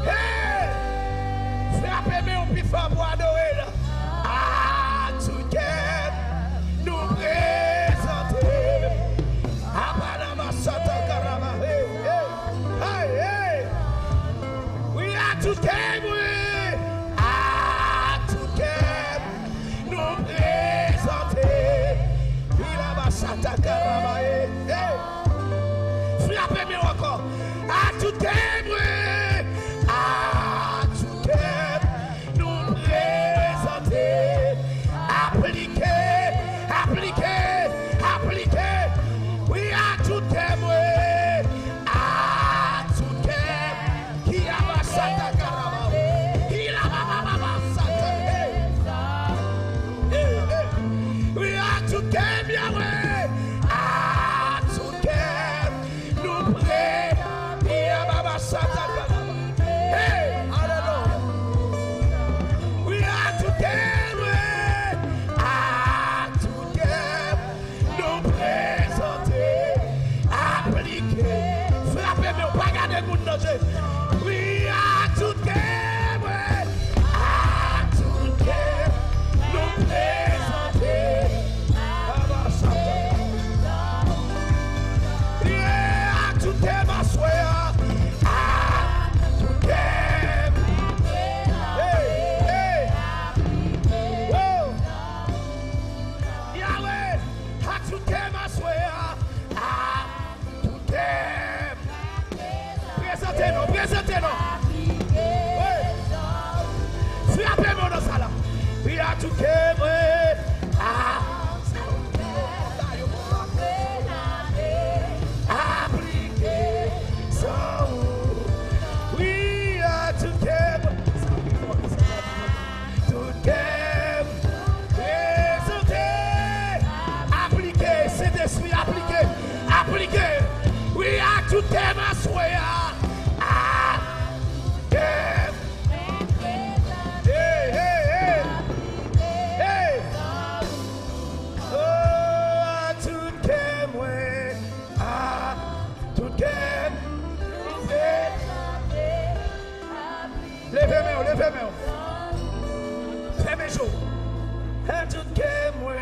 Hey! Frappez-moi au plus fort pour adorer là. À tout cœur, nous présenter. Abalama Santa Caraba. Hey, hey, hey. Oui, à tout cœur, oui. À tout cœur, nous présenter. Il a ma Santa Caraba. Hey, hey. Frappez-moi encore. À tout cœur, oui. We are together, nous présenter. Yeah, together, I swear. Together. Hey, hey. Whoa. Yahweh, together, I swear. Together. Présentez-nous. Oui. Frappez-moi dans ça là. We are together. We are together. Together. Présentez. Appliquez. C'est esprit appliqué. Appliqué. We are together, swear. Levez-moi. Fais-moi chaud. À tout cas, moi.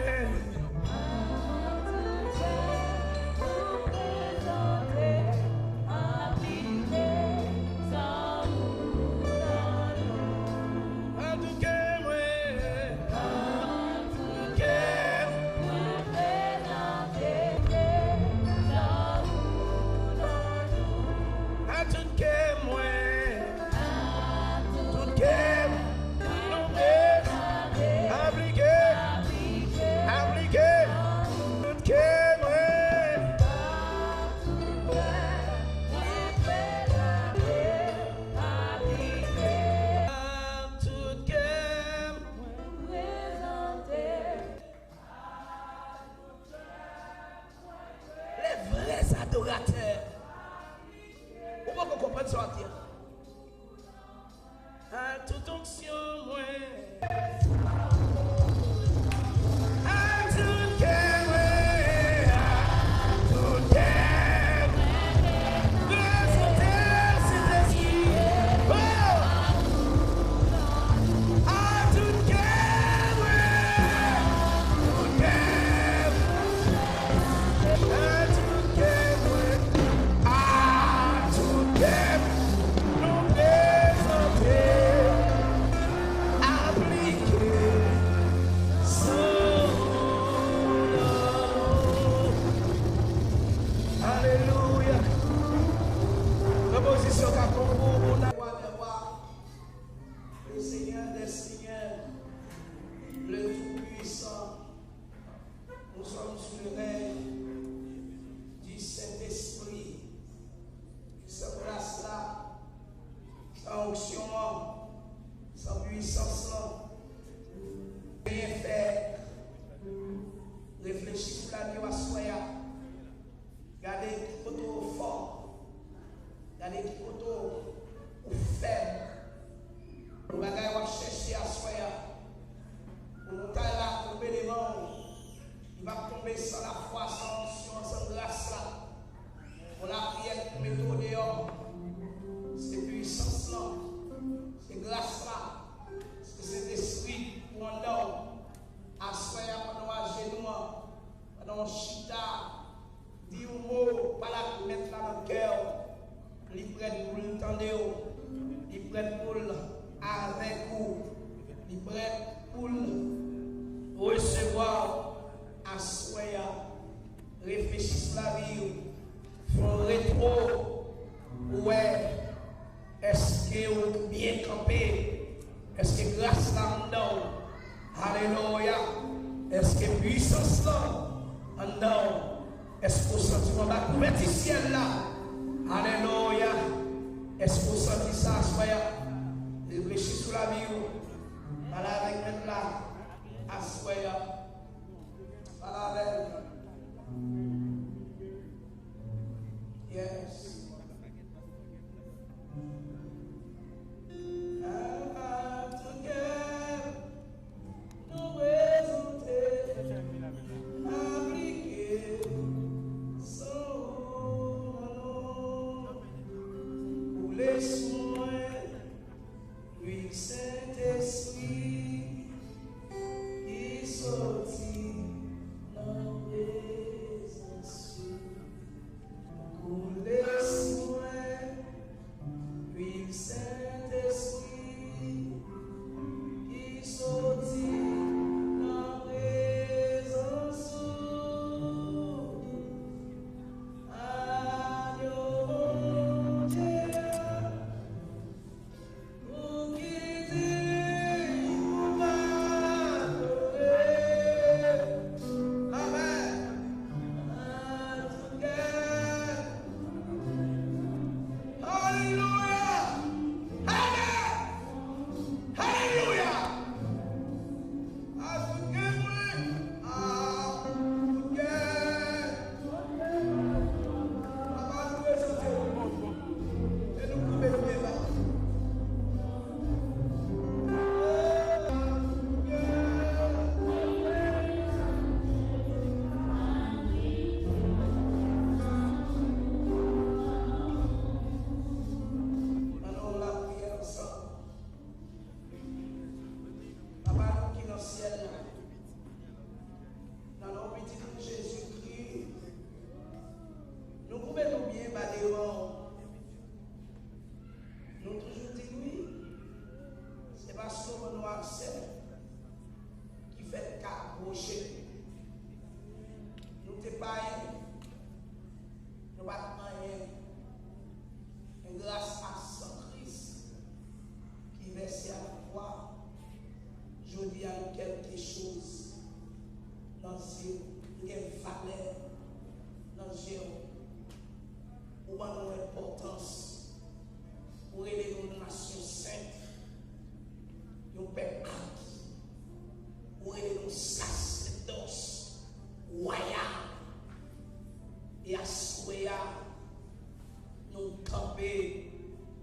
puissance là, c'est grâce là, c'est l'esprit pour un homme. Assoyez pendant un genou, pendant un chita, dit un mot, pas la mettre là dans le cœur, il prête pour l'entendre, il prête pour avec vous, il prête pour recevoir. Assoyez, réfléchissez la vie, font rétro, ouais, est-ce que vous bien campé, est-ce que grâce là dedans, alléluia, est-ce que puissance là dedans, est-ce que vous sentez la couverture ciel là, alléluia, est-ce que vous sentez ça, assoyez, réfléchissez sur la vie, parlez avec elle là, assoyez. Yes.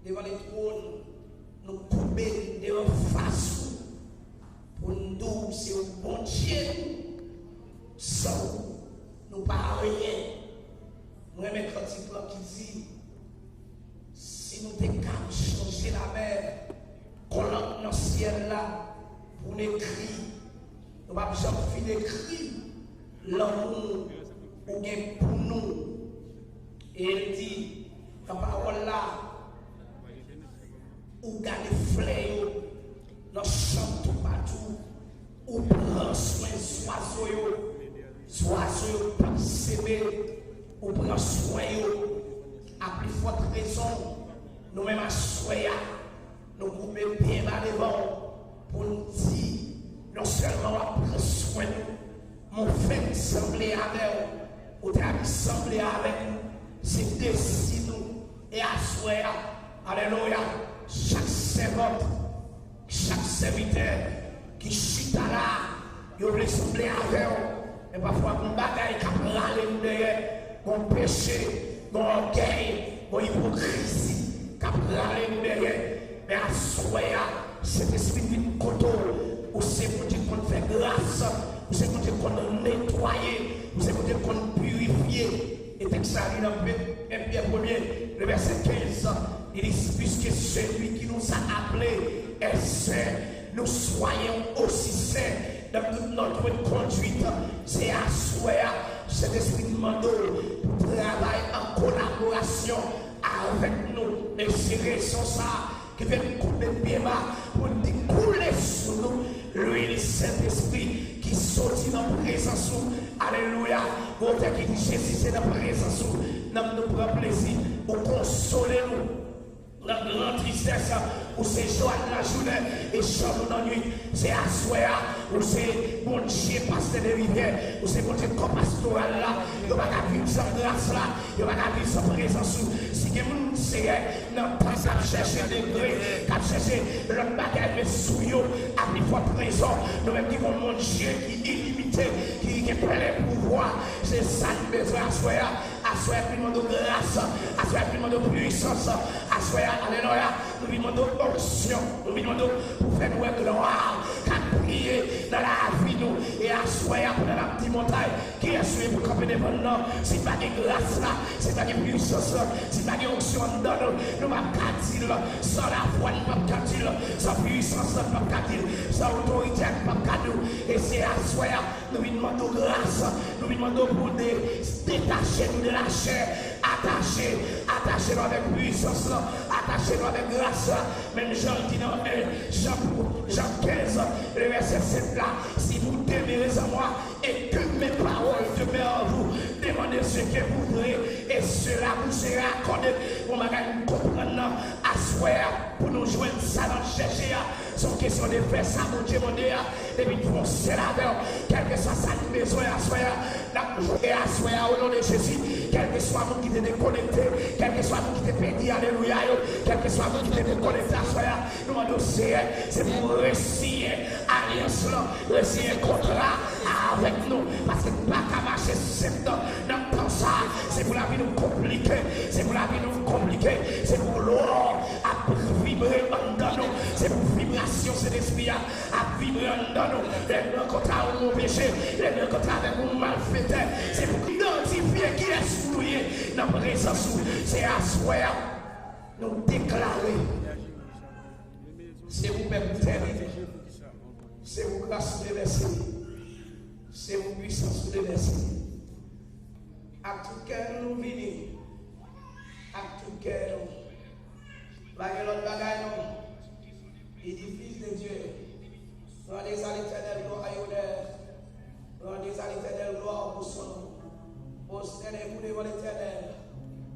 Devant les trônes, nous couper devant face pour nous, c'est un bon Dieu. Sans nous pas rien. Moi, mes cantiques qui dit si nous devons changer la mer, colonne dans le ciel là, pour l'écrire, nous ne pouvons pas finir d'écrire l'amour ou bien pour nous. Et il dit, la parole là, ou garde fleurs dans le champ tout partout, ou prend soin des oiseaux pour s'aimer, ou prend soin à plus forte raison, nous-mêmes à soya, nous pouvons bien devant pour nous dire, non seulement à prendre soin de nous, mon fait sembler avec vous, ou t'as semblé avec nous, c'est décider nous et à soya, alléluia. Chaque servante, chaque serviteur qui chita là, il veut sembler avec eux. Et parfois, on bagaille qui a râlé derrière, mon péché, mon orgueil, mon hypocrisie, qui a râlé derrière. Mais à soi, cet esprit de coteau, où c'est pour dire qu'on fait grâce, où c'est pour dire qu'on nettoyer, où c'est pour dire qu'on purifier. Et texte ça, dans 1 Pierre 1er, le verset 15. Il dit, puisque celui qui nous a appelés est saint, nous soyons aussi saints dans toute notre conduite. C'est à souhait, cet esprit de mando travaille en collaboration avec nous. Et c'est raison ça qui fait couler le pied bas pour découler sur nous l'huile Saint-Esprit qui sortit dans la présence. Alléluia. Votre qui dit Jésus, c'est dans la présence. Nous prenons plaisir pour consoler nous. La grande tristesse, où c'est joie de la journée et chambre dans la nuit, c'est à soir, où c'est bon Dieu, pasteur de rivière, où c'est bon Dieu, comme pastoral là, il n'y a pas vivre sans grâce là, il n'y a pas vivre sans présence. Si quelqu'un sait, dans le temps, ça cherche des degrés, ça cherche le bagage de souillot, à plus fort présent, nous-mêmes qui avons mon Dieu qui est illimité, qui a plein de pouvoir, c'est ça le besoin à soir, plus de grâce, à soir, plus de puissance, à soir. Alléluia, nous lui demandons onction, nous lui demandons pour faire nous gloire, qu'à prier dans la vie nous et à soyer pour la petite montagne qui est souillée pour camper devant nous. C'est pas de grâce là, c'est pas de puissance là, c'est pas de onction dans nous. Nous ne pouvons pas dire sans la foi, nous ne pouvons pas dire sans puissance, nous ne pouvons pas dire sans autorité, nous ne pouvons pas dire. Et c'est à soyer, nous lui demandons grâce, nous lui demandons pour détacher nous de la chair, attacher nous avec puissance, attacher nous avec grâce. Même Jean dit dans Jean 15, le verset 7 là, si vous demeurez en moi et que mes paroles demeurent en vous, demandez ce que vous voudrez et cela vous sera accordé. On va comprendre à souhait pour nous joindre ça dans le chercher. Sans question de faire ça, mon Dieu, mon Dieu, depuis que vous c'est la veille, quel que soit sa maison à soir, et à soir au nom de Jésus, quel que soit vous qui êtes déconnecté, quel que soit vous qui êtes perdu, alléluia, quel que soit vous qui êtes déconnecté à soir, nous demandons c'est pour réussir alliance là, réussir un contrat avec nous, parce que pas qu'à marcher 7 ans, dans le ça, c'est pour la vie nous compliquée, c'est pour la vie nous compliquée, c'est pour l'or à vibrer en dedans nous, c'est pour vibration, c'est l'esprit à vibrer en dedans nous, les contrats avec mon péché, les contrats avec mon malfaiteur, c'est pour identifier qui est souillé dans la présence, c'est à souhait nous déclarer, c'est vous-même terminé, c'est vous grâce de merci, c'est vous puissance de merci. À tout cœur nous venons, à tout cœur nous. Là, il y a l'autre bagaille, non. Édifice de Dieu. Rendez à l'éternel gloire et honneur. Rendez à l'éternel gloire pour son nom. Prosternez-vous devant l'éternel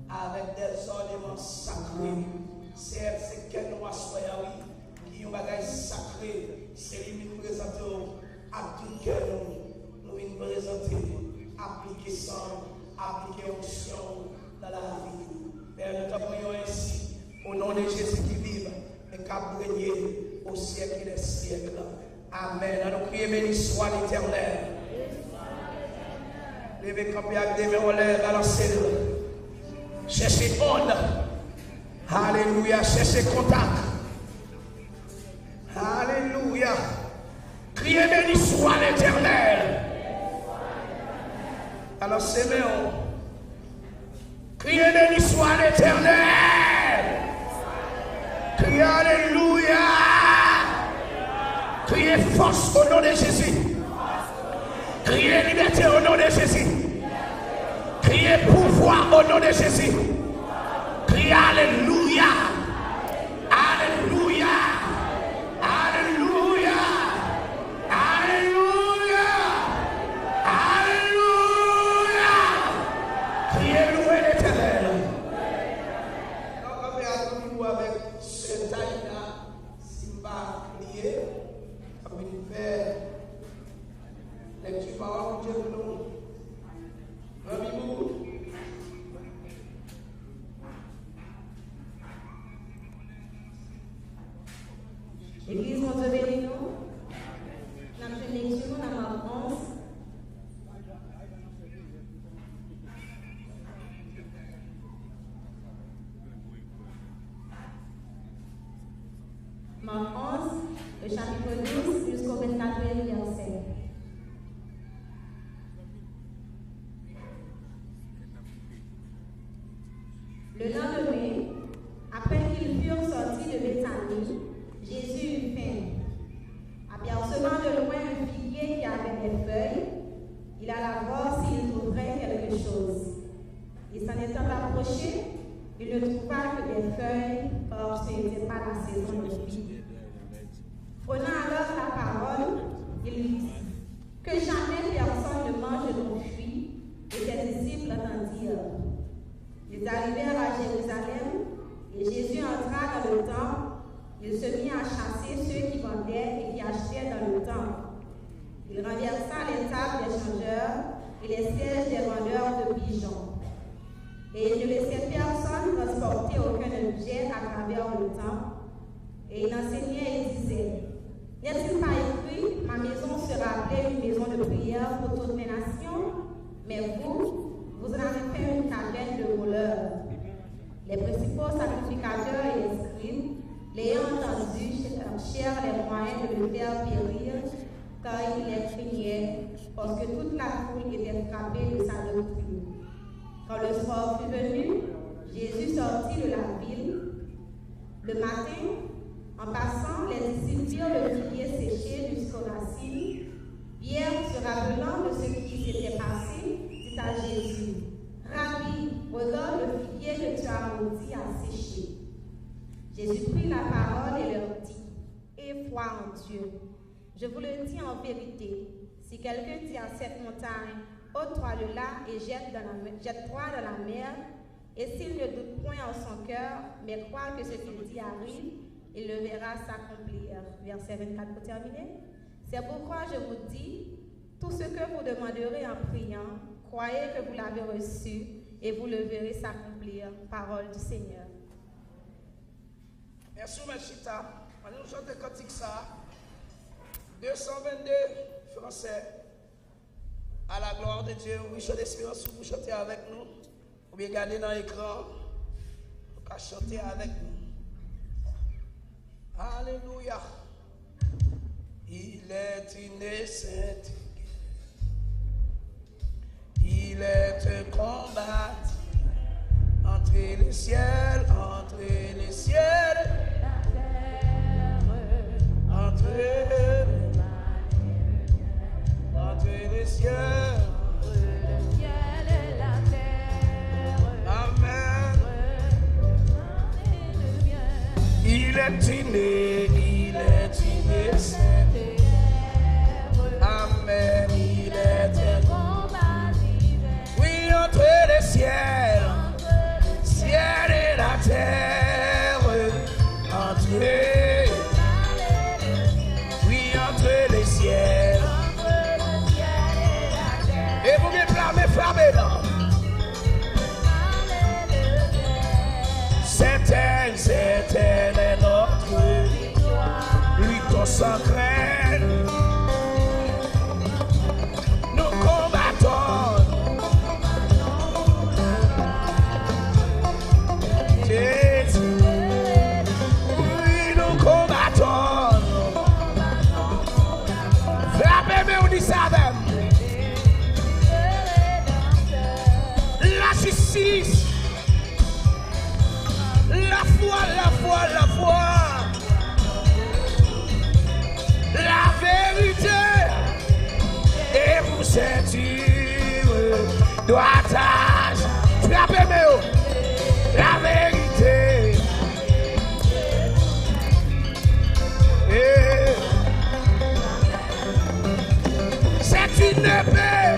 avec des ornements sacrés. C'est quel nom à soi, oui, qui est un bagage sacré. C'est lui qui nous présente à tout cœur nous. Nous nous présenter, appliquer sang. Appliquer onction dans la vie. Père, nous te prions ainsi, au nom de Jésus qui vive et qui a régné au siècle des siècles. Amen. Nous prions, béni soit l'Éternel. Levez camper avec des mains en l'air, balancez-le. Cherchez onde. Alléluia. Cherchez contact. Alléluia. Criez, béni soit l'Éternel. Alors c'est mieux. Criez béni soit l'Éternel. Criez alléluia. Criez force au nom de Jésus. Criez liberté au nom de Jésus. Criez pouvoir au nom de Jésus. Criez alléluia. Alléluia. Alléluia. Alléluia. Criez louer l'Éternel. Donc, on va avec ce taille-là, Simba lié, on va faire lecture parole de Dieu pour nous. Rabbi-vous. Église, mon Dieu béni nous. Nous avons fait lecture dans Marc 11. Marc 11, le chapitre 12 jusqu'au 24e verset. Le lendemain, après qu'il approchait, il ne trouva que des feuilles, or ce n'était pas la saison de pluie. Prenant alors la parole, il lui dit, que jamais personne ne mange de ton fruit, et ses disciples entendirent. Ils arrivèrent à Jérusalem, et Jésus entra dans le temple. Il se mit à chasser ceux qui vendaient et qui achetaient dans le temple. Il renversa les tables des changeurs et les sièges des vendeurs de pigeons. Et il ne laissait personne transporter aucun objet à travers le temple. Et il enseignait et disait, n'est-il pas écrit, ma maison sera appelée une maison de prière pour toutes les nations, mais vous en avez fait une caverne de voleurs. Les principaux sacrificateurs et les scribes, l'ayant entendu, cherchèrent les moyens de le faire périr, car il les craignait, parce que toute la foule était frappée de sa doctrine. Quand le soir fut venu, Jésus sortit de la ville. Le matin, en passant, les disciples virent le figuier séché jusqu'aux racines. Pierre, se rappelant de ce qui s'était passé, dit à Jésus, Rabbi, regarde le figuier que tu as maudit à sécher. Jésus prit la parole et leur dit, aie foi en Dieu. Je vous le dis en vérité, si quelqu'un dit à cette montagne, ôte-toi de là et jette-toi dans la mer, et s'il ne doute point en son cœur, mais croit que ce qu'il dit arrive, il le verra s'accomplir. Verset 24 pour terminer. C'est pourquoi je vous dis, tout ce que vous demanderez en priant, croyez que vous l'avez reçu, et vous le verrez s'accomplir. Parole du Seigneur. Merci, Machita. On nous chante le cantique ça. 222 français. À la gloire de Dieu. Oui, chantez d'espérance, vous chantez avec nous. Ou bien regardez dans l'écran. Vous pouvez chanter avec nous. Alléluia. Il est innocent. Il est combattu entre les ciels, entre les ciels, la terre, entre les cieux, entre le ciel et la terre. Amen. Il est inné, il est innocent. Amen. Il est combattu. Oui, entre les ciels, ciel et la terre, entre les ciels. Et vous me flammez là. Certaine est notre lui consacrée. Nous combattons. Oui, nous combattons. Frappez-moi, on dit ça même. La justice, la foi, la vérité, et vous ceinture, droitage, frappez-moi, la vérité, et c'est une épée.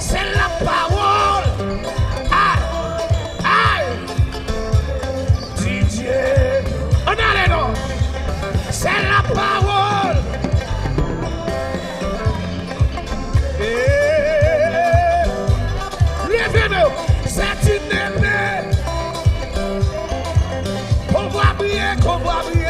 C'est la parole. Aïe. Du Dieu. On a les noms. C'est la parole. Levez-nous. C'est une épée. Qu'on voit briller, qu'on voit briller.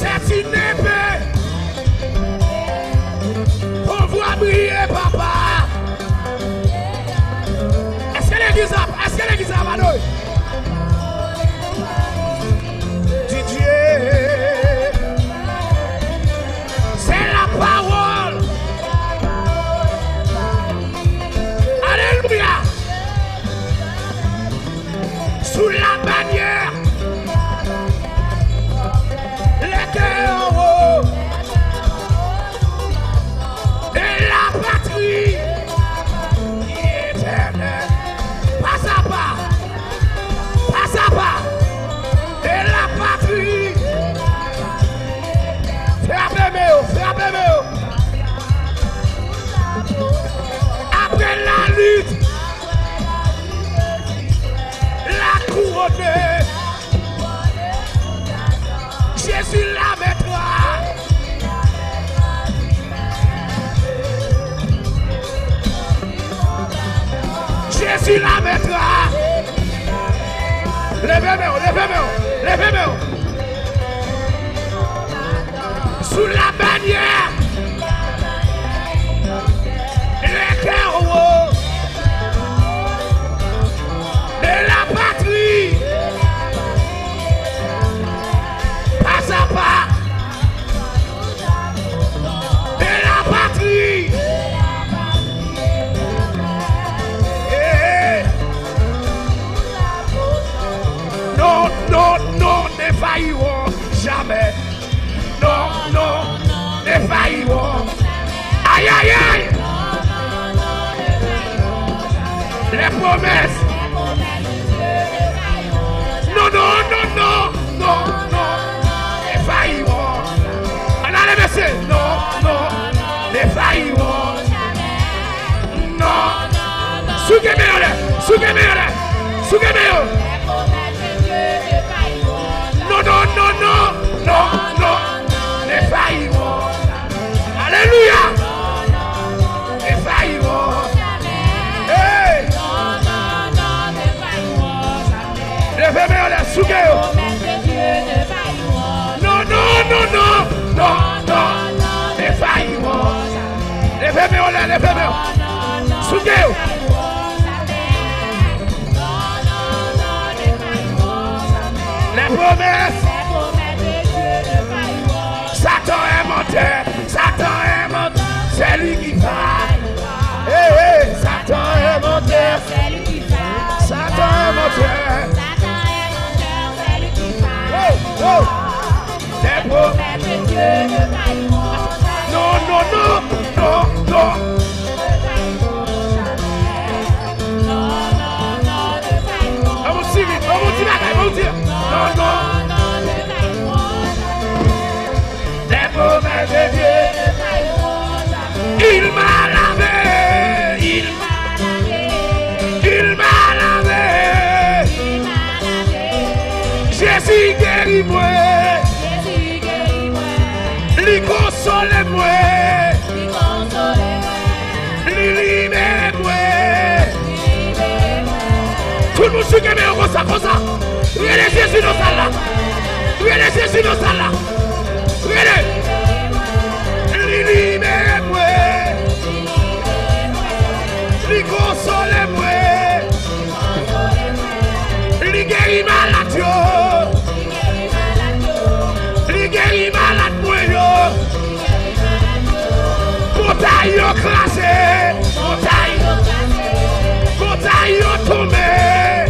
C'est une épée. On voit briller, papa. Est-ce que l'église a valeur? Didier, c'est la parole. Alléluia. Sous la bannière, les cœurs en haut et la patrie éternelle. Pas à pas, et la patrie. Frappez-moi. Après la lutte, la couronne, Jésus la mettra. Jésus la mettra. Levez-moi. Sous la bannière, les cœurs hauts de la patrie. Pas à pas, de la patrie. Non, ne failliront jamais. Non, ne failliront. Aïe. Les promesses. Non, ne failliront. On a les messieurs. Non, ne failliront. Non. Souguez-moi. Non, les failliront. Alléluia. Les failliront. Hey. Levez-moi les souguez. Non, les failliront. Levez-moi. Souguez. Les promesses. Satan est monté, c'est lui qui faille. Hey, Satan est monté, c'est lui qui faille. Satan est monté, c'est lui qui faille. Les promesses de Dieu ne failliront jamais. Non. On vous dit. Non. Les promesses de Dieu, il m'a lavé. Jésus guérit-moi. Lui console-moi. Lui libère-moi. Tout le monde se gagne comme ça. Regardez Jésus dans ça là. Libère-moi, lui console-moi, lui guérit malade, lui guérit malade, montagne écrasé, montagne tombée,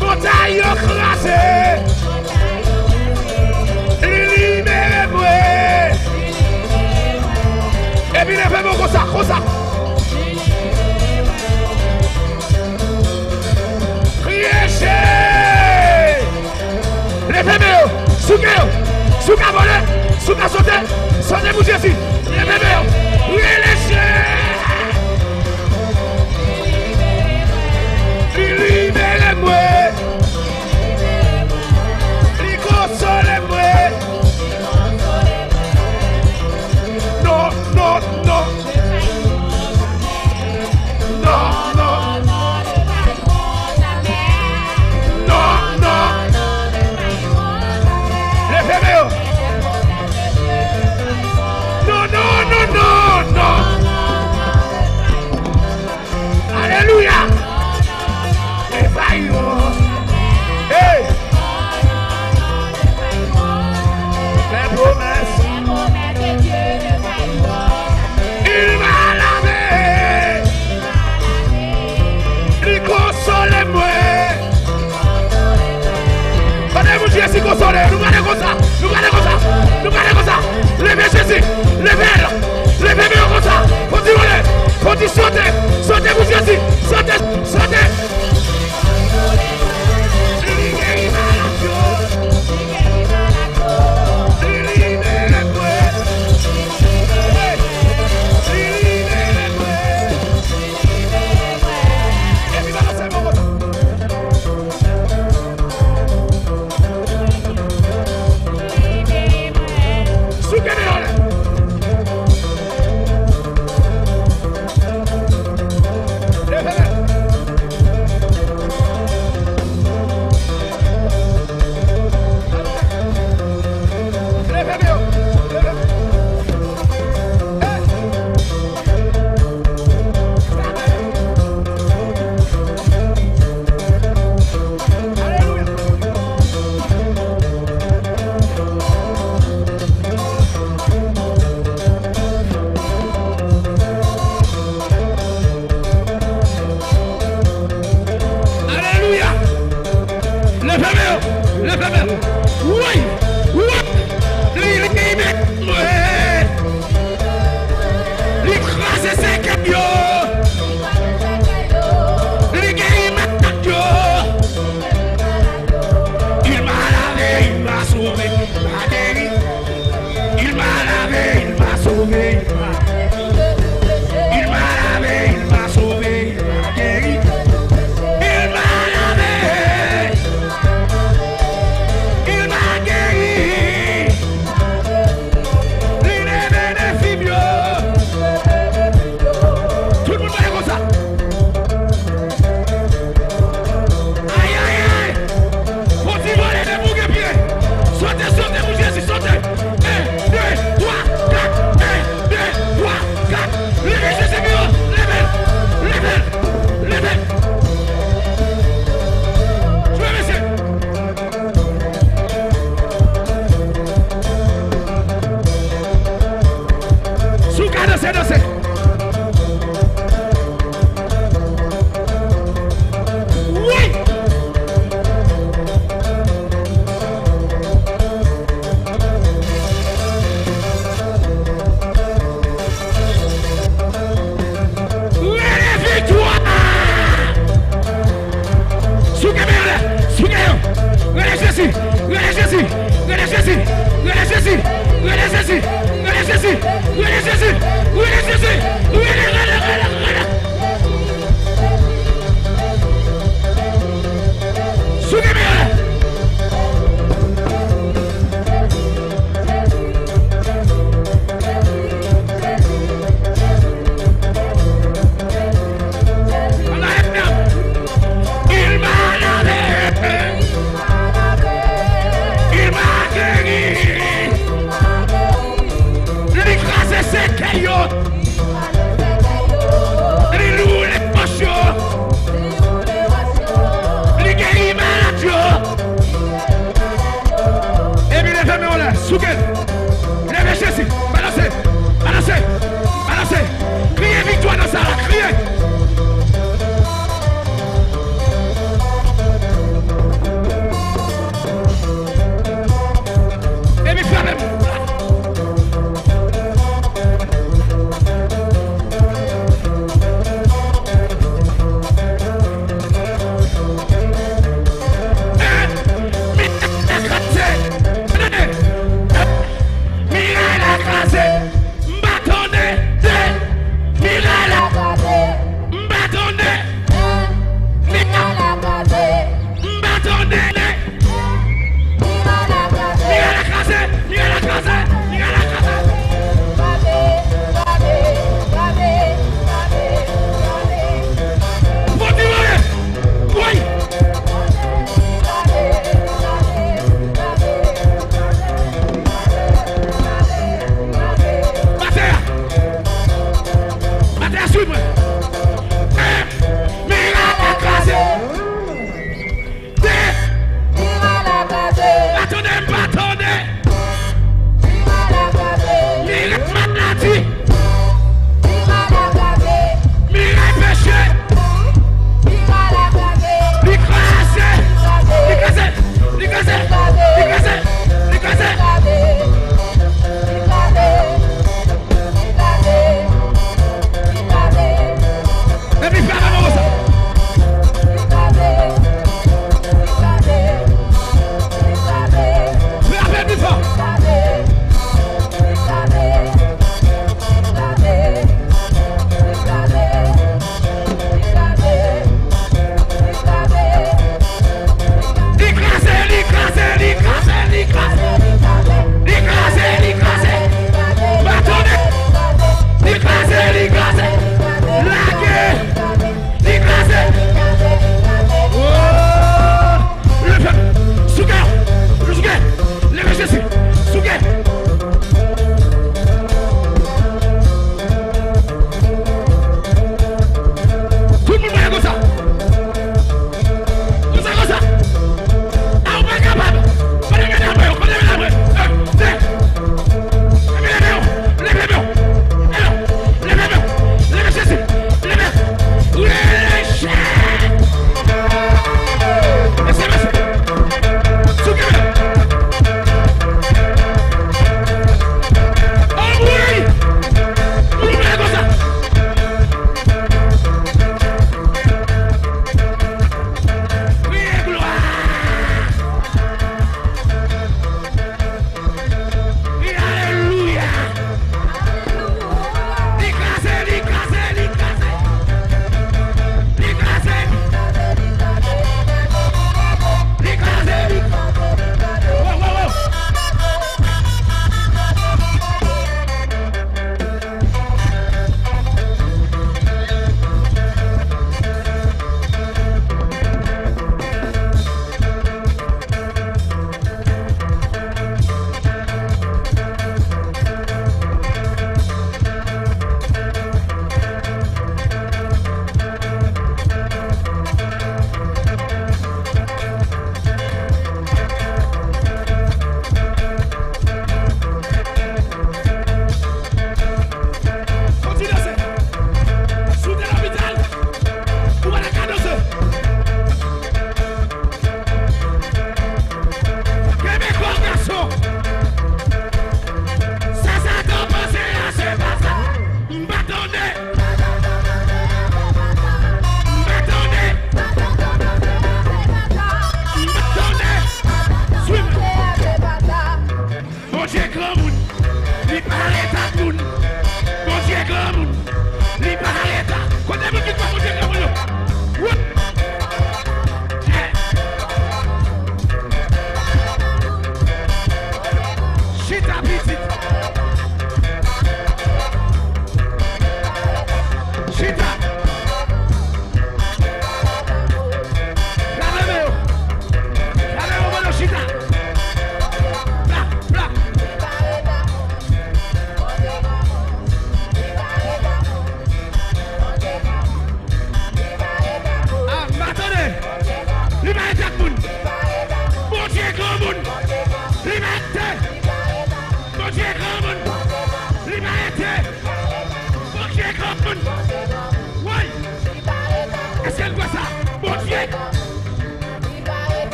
montagne écrasé. Et puis levez-moi comme ça. Criez, levez-moi, souka volé, souka sautez pour Jésus. Levez-moi, libérez-moi, consolez-moi. Non. Levez Jésus. Levez-le. Levez-le comme ça. Continuez. Continuez. Sautez. Sautez pour Jésus. Sautez. Sautez.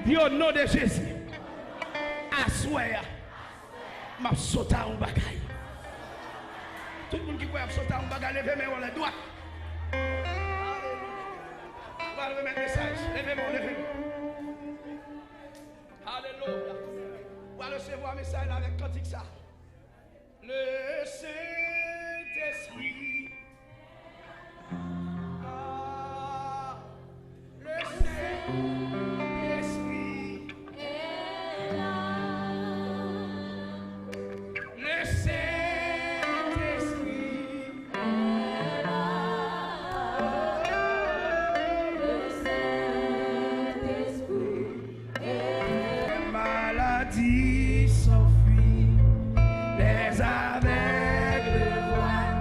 Dis au nom de Jésus. Assoya. M'a sauté en bagaille. Tout le monde qui peut sauter en bagaille, levez mes mains les doigts. On va remettre le message. Levez-moi, levez-moi. Alléluia. On va recevoir un message avec cantique ça. Le Saint-Esprit. Le Saint-Esprit est là. Le Saint-Esprit est là. Le Saint-Esprit est là. Les maladies s'enfuient, les aveugles voient,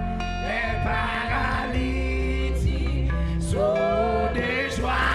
les paralytiques sont des joies.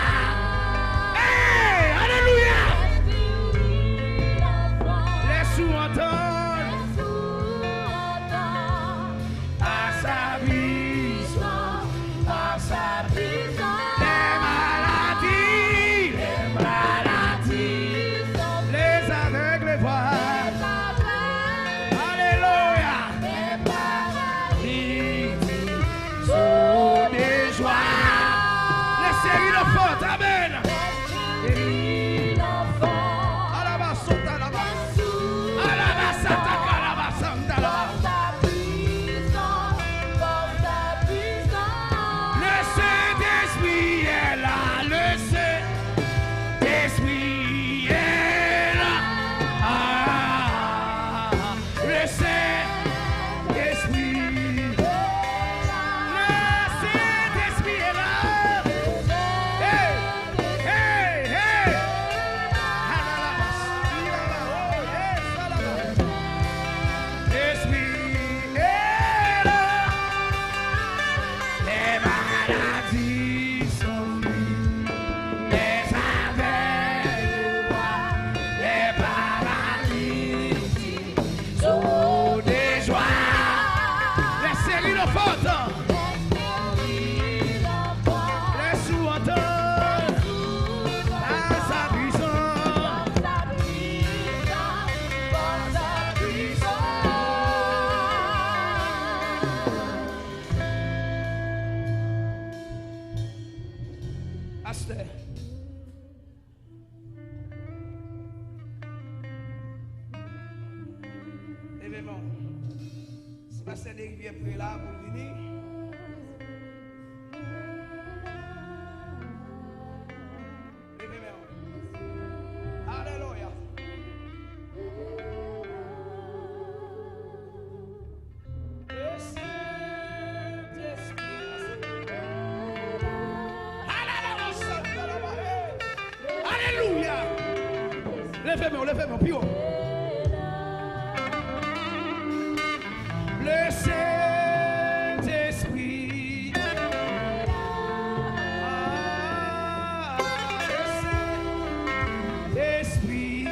Levez-moi, plus haut. Le Saint-Esprit. Le Saint-Esprit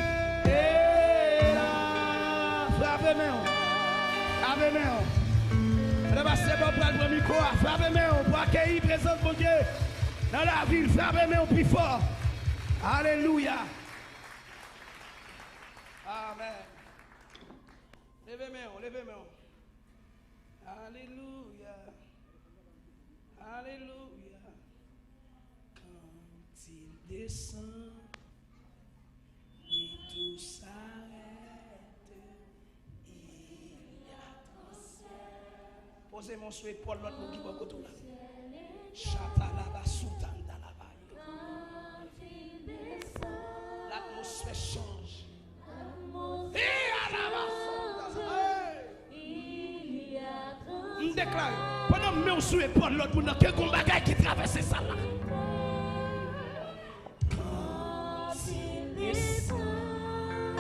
est là. Frappez-moi. Frappez-moi. C'est bon pour le micro. Frappez-moi pour accueillir présence de Dieu dans la ville. Frappez-moi plus fort. Alléluia. Amen. Levez-moi, levez-moi. Alléluia. Alléluia. Quand il descend, oui, tout s'arrête. Il y a transfert. Posez mon souhait pour l'autre qui va côté là. Chatalaba soutandalaba. L'atmosphère change. Je déclare, pendant que je suis pour l'autre, il y a quelqu'un qui traverse ça là.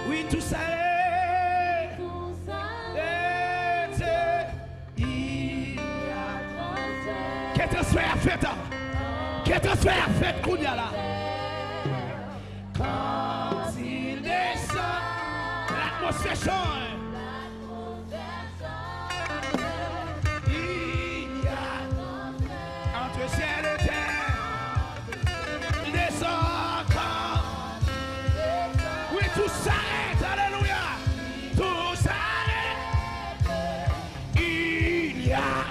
Oui, tout ça est. Quel transfert fait? Quel transfert fait qu'on y a là? Quand il descend, l'atmosphère change. Il y a entre ciel et terre. Il descend quand tout s'arrête, alléluia. Tout s'arrête. Il y a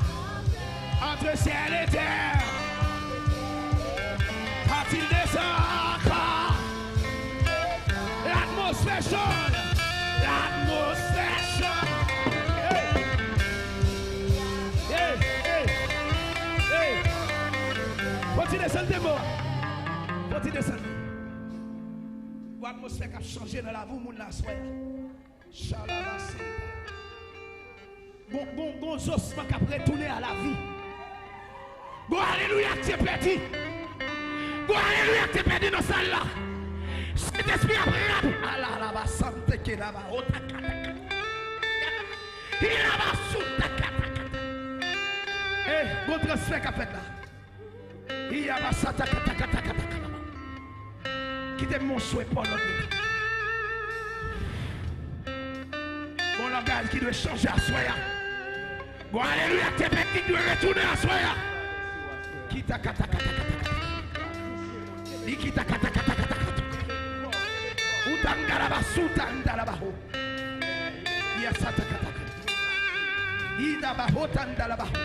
entre ciel et terre. Quand il descend encore, l'atmosphère change. L'atmosphère change. Hey. Faut-il descendre des mots? Faut-il descendre? L'atmosphère qui a changé dans la vie, moun la soya. Chalabasi. Bon osman qui a retourné à la vie. Bon alléluia que tu es perdu. Bon alléluia que tu es perdu dans salle là. Cet esprit a pris. Allah la va santé qui là bas. Il là bas sous ta kata. Eh, bon transfert qu'a fait là. Il y a pas ça ta kata. Qui t'aime mon souhait pour l'autre. Bon langage qui doit changer à soya. Bon alléluia que tu es perdu qui doit retourner à soya. Qui ta kata. Ikita kata. Utangaraba sutandalabaho. Yasata kata. Ida bahotandalabaho.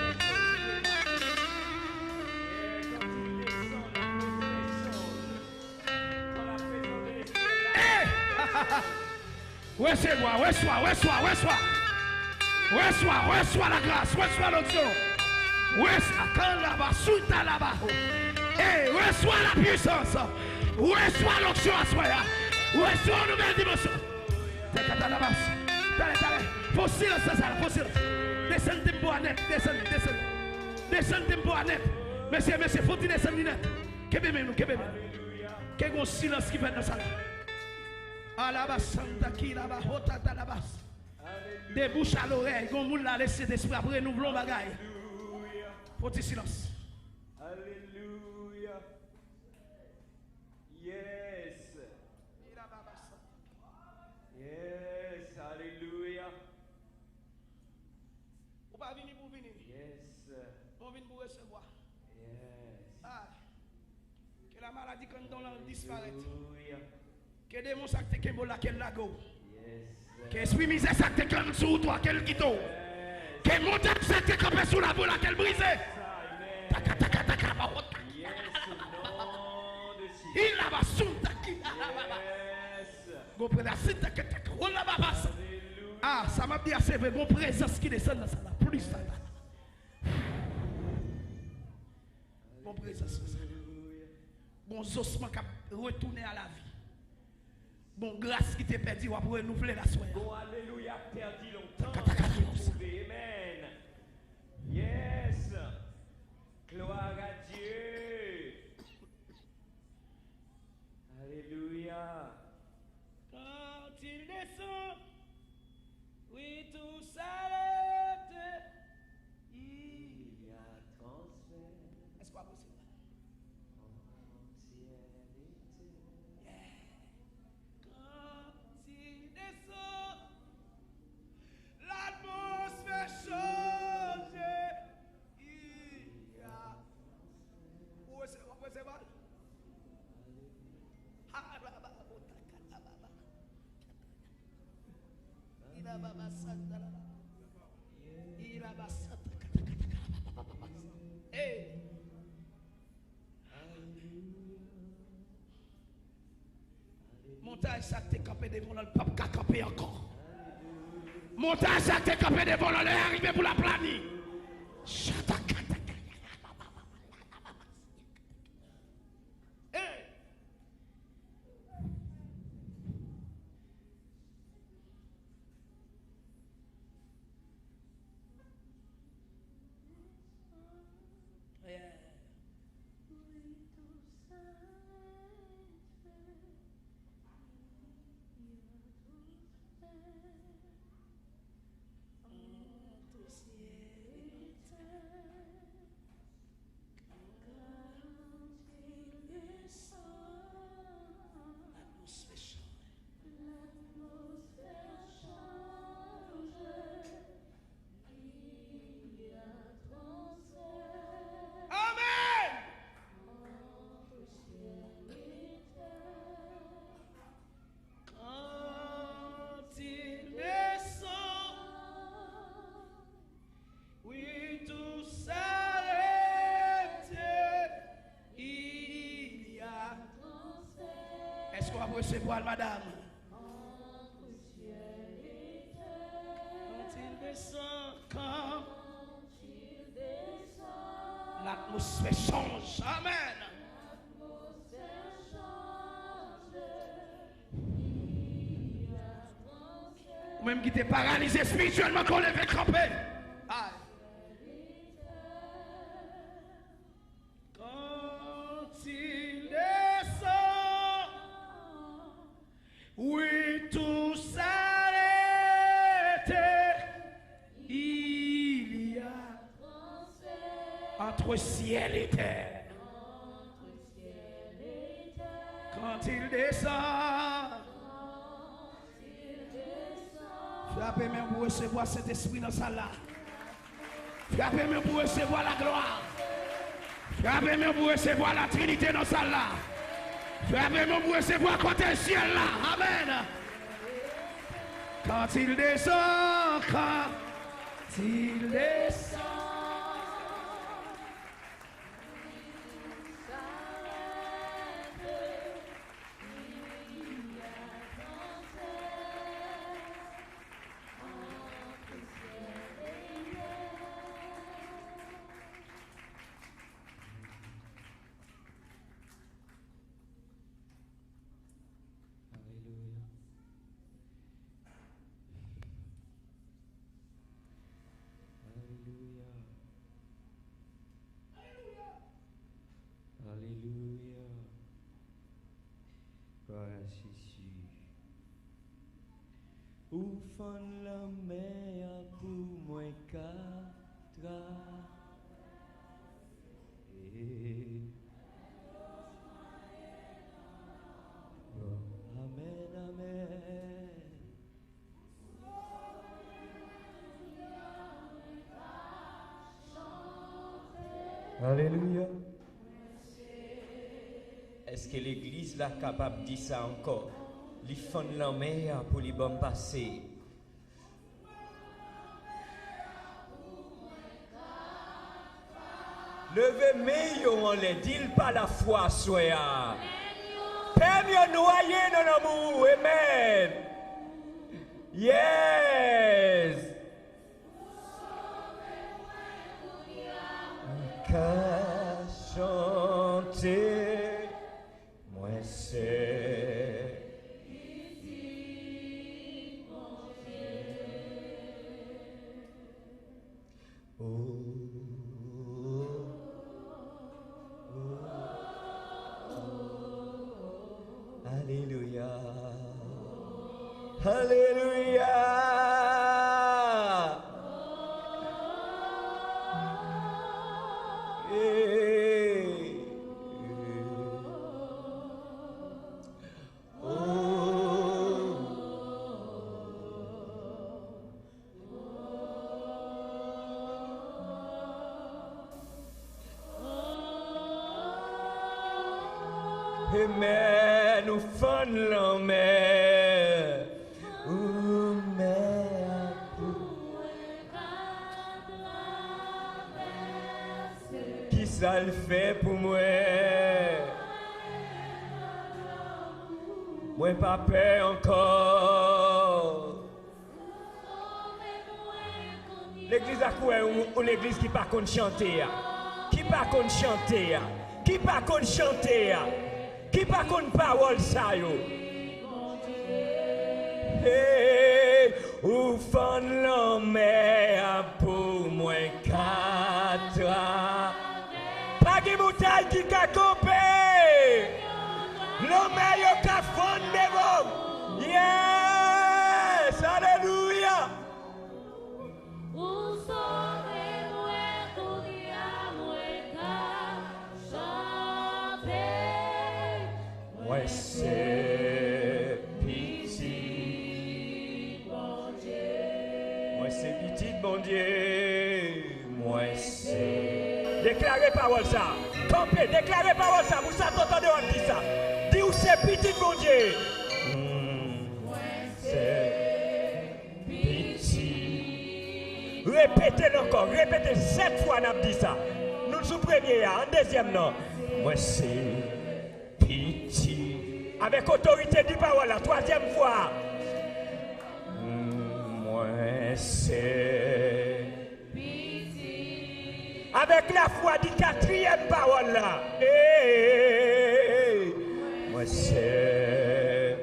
Reçois la grâce, reçois l'onction. Reçois la puissance. Reçois l'onction à soi. Reçois une nouvelle dimension. Faut silence ça, faut silence. Descendez pour net, descendez pour net. Messieurs, faut-il descendre net? Qu'est-ce qu'il silence qui fait dans ça? Des bouches à l'oreille, comme vous l'avez laissé d'esprit après nous voulons bagaille. Faut-il silence? Alléluia. Yes. Yes. Alléluia. Vous pas venir pour venir. Yes. On vient pour recevoir. Yes. Que la maladie quand on disparaît. Alléluia. Que des monstres qui te là qu'elle lago. Yes. Que esprit misère ça te comme sur toi qu'elle quitte. Que montagne ça te campé sous la boule qu'elle brise. Yes. Il la va sous ta qui. Yes. Go près la site ta on la va passer. Ah, ça m'a dit assez vrai, bon présence qui descend dans ça là, plus ça là. Bon présence ça. Bon osement qui retourner à la vie. Bon grâce qui t'est perdu, on va renouveler la soirée. Bon alléluia, perdu longtemps. Amen. Yes. Gloire à Dieu. Alléluia. Quand il descend, oui tout s'arrête. Il y a transfert. Est-ce qu'on a possible? Quand il descend, l'atmosphère change. Il y a. Où est-ce qu'on peut se voir? Montage ça t'es campé devant le pape qu'a campé encore. Montage ça t'es campé devant le arrivé pour la planie. recevoir, madame. Quand l'atmosphère change. Amen. Ou même qui t'est paralysé spirituellement, qu'on lève crampé. Aïe. Quand il descend, oui, tout s'arrête. Il y a entre ciel et terre. Quand il descend, frappez même pour recevoir cet esprit dans sa là. Frappez même pour recevoir la gloire. Frappez même pour recevoir la Trinité dans sa là. Frappez même pour recevoir côté ciel là. Amen. Quand il descend, quand il descend. Alléluia. Gloire à Jésus. Ou fond la mer pour moi quatre. Amen, amen. Alléluia. Est-ce que l'église là capable de dire ça encore? Les fonds de la mer pour les bons passer. Levez meilleur on les dit pas la foi soya. Permis noyer dans l'amour. Amen. Yes. Qu'à chanter, moi c'est ici, mon Dieu. Oh, Alléluia. Alléluia. Amen, nous fond la mer. Qui ça le fait pour moi? Moi pas peur encore. L'église a quoi ou l'église qui pas qu'on chanter? Qui pas qu'on chanter? Qui pas qu'on chanter? Qui pas qu'on parole ça yo? Hey, ou fond l'homme pour moi quatre. Pas de bouteille qui ka coupé. L'homme yo ka fond devant. Yes, alléluia. Moi c'est petit bon Dieu. Moi c'est petit bon Dieu. Moi c'est. Déclarez parole ça. Campez, déclarez parole ça. Vous s'entendez on dit ça. Dis où c'est petit bon Dieu. Moi c'est petit. Répétez encore, répétez 7 fois on a dit ça. Nous sous premier, en deuxième non. Moi c'est petit Avec autorité du parole, la troisième fois. Moi c'est. Avec la foi du quatrième parole là. Moi c'est.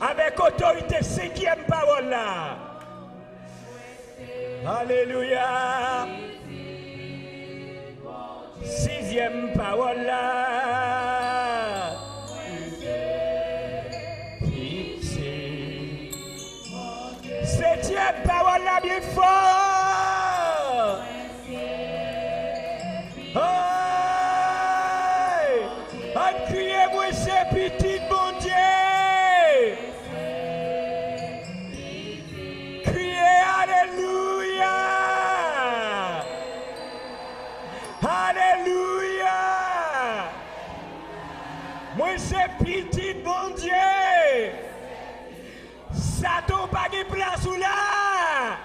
Avec autorité cinquième parole là. Alléluia. Sixième parole là. Pitié. Septième parole là bien fort. On crie moi c'est petit bon Dieu. Criez alléluia. Alléluia. Moi c'est petit bon Dieu. Satan pas de place ou là.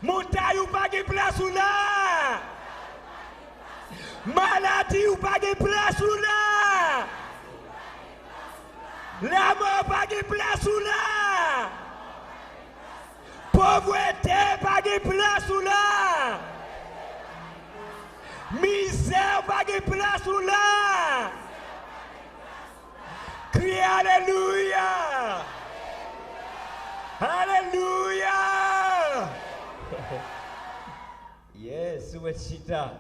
Montagne ou pas de place ou là. Maladie ou pas de place ou là. La mort pas de place ou là. Pauvreté pas de place ou là. Misère pas de place ou là. Crie alléluia. Alléluia. Yes, Ouachita.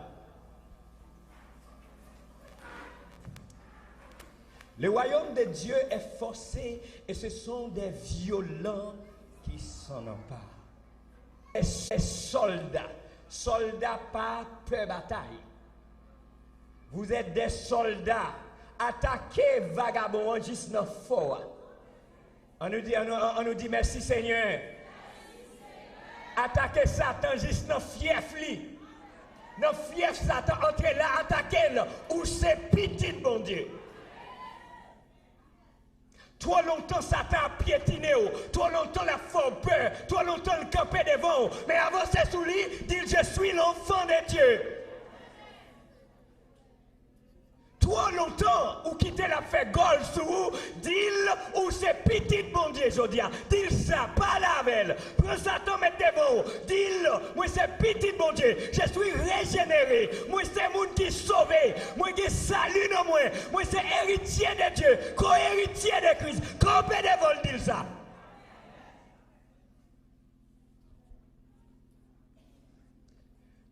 Le royaume de Dieu est forcé et ce sont des violents qui s'en emparent. Et soldats. Soldats pas peur bataille. Vous êtes des soldats. Attaquez vagabond juste dans le fort. On nous dit merci Seigneur. Attaquez Satan juste dans le fief. Dans le fief Satan, entrez là, attaquez-le. Ou c'est petit bon Dieu. Trop longtemps Satan a piétiné, trop longtemps la forme peur, trop longtemps le campé devant. Mais avancez sous lui, dit je suis l'enfant de Dieu. Trop longtemps, ou quitter la fait gol sous vous, dit ou c'est petit bon Dieu, je dis, dit ça, pas la veille. Prends Satan, mette devant, dit moi c'est petit bon Dieu, je suis régénéré, moi c'est monde qui est sauvé, moi qui salue dans moi c'est héritier de Dieu, co-héritier de Christ, campé devant, dit ça.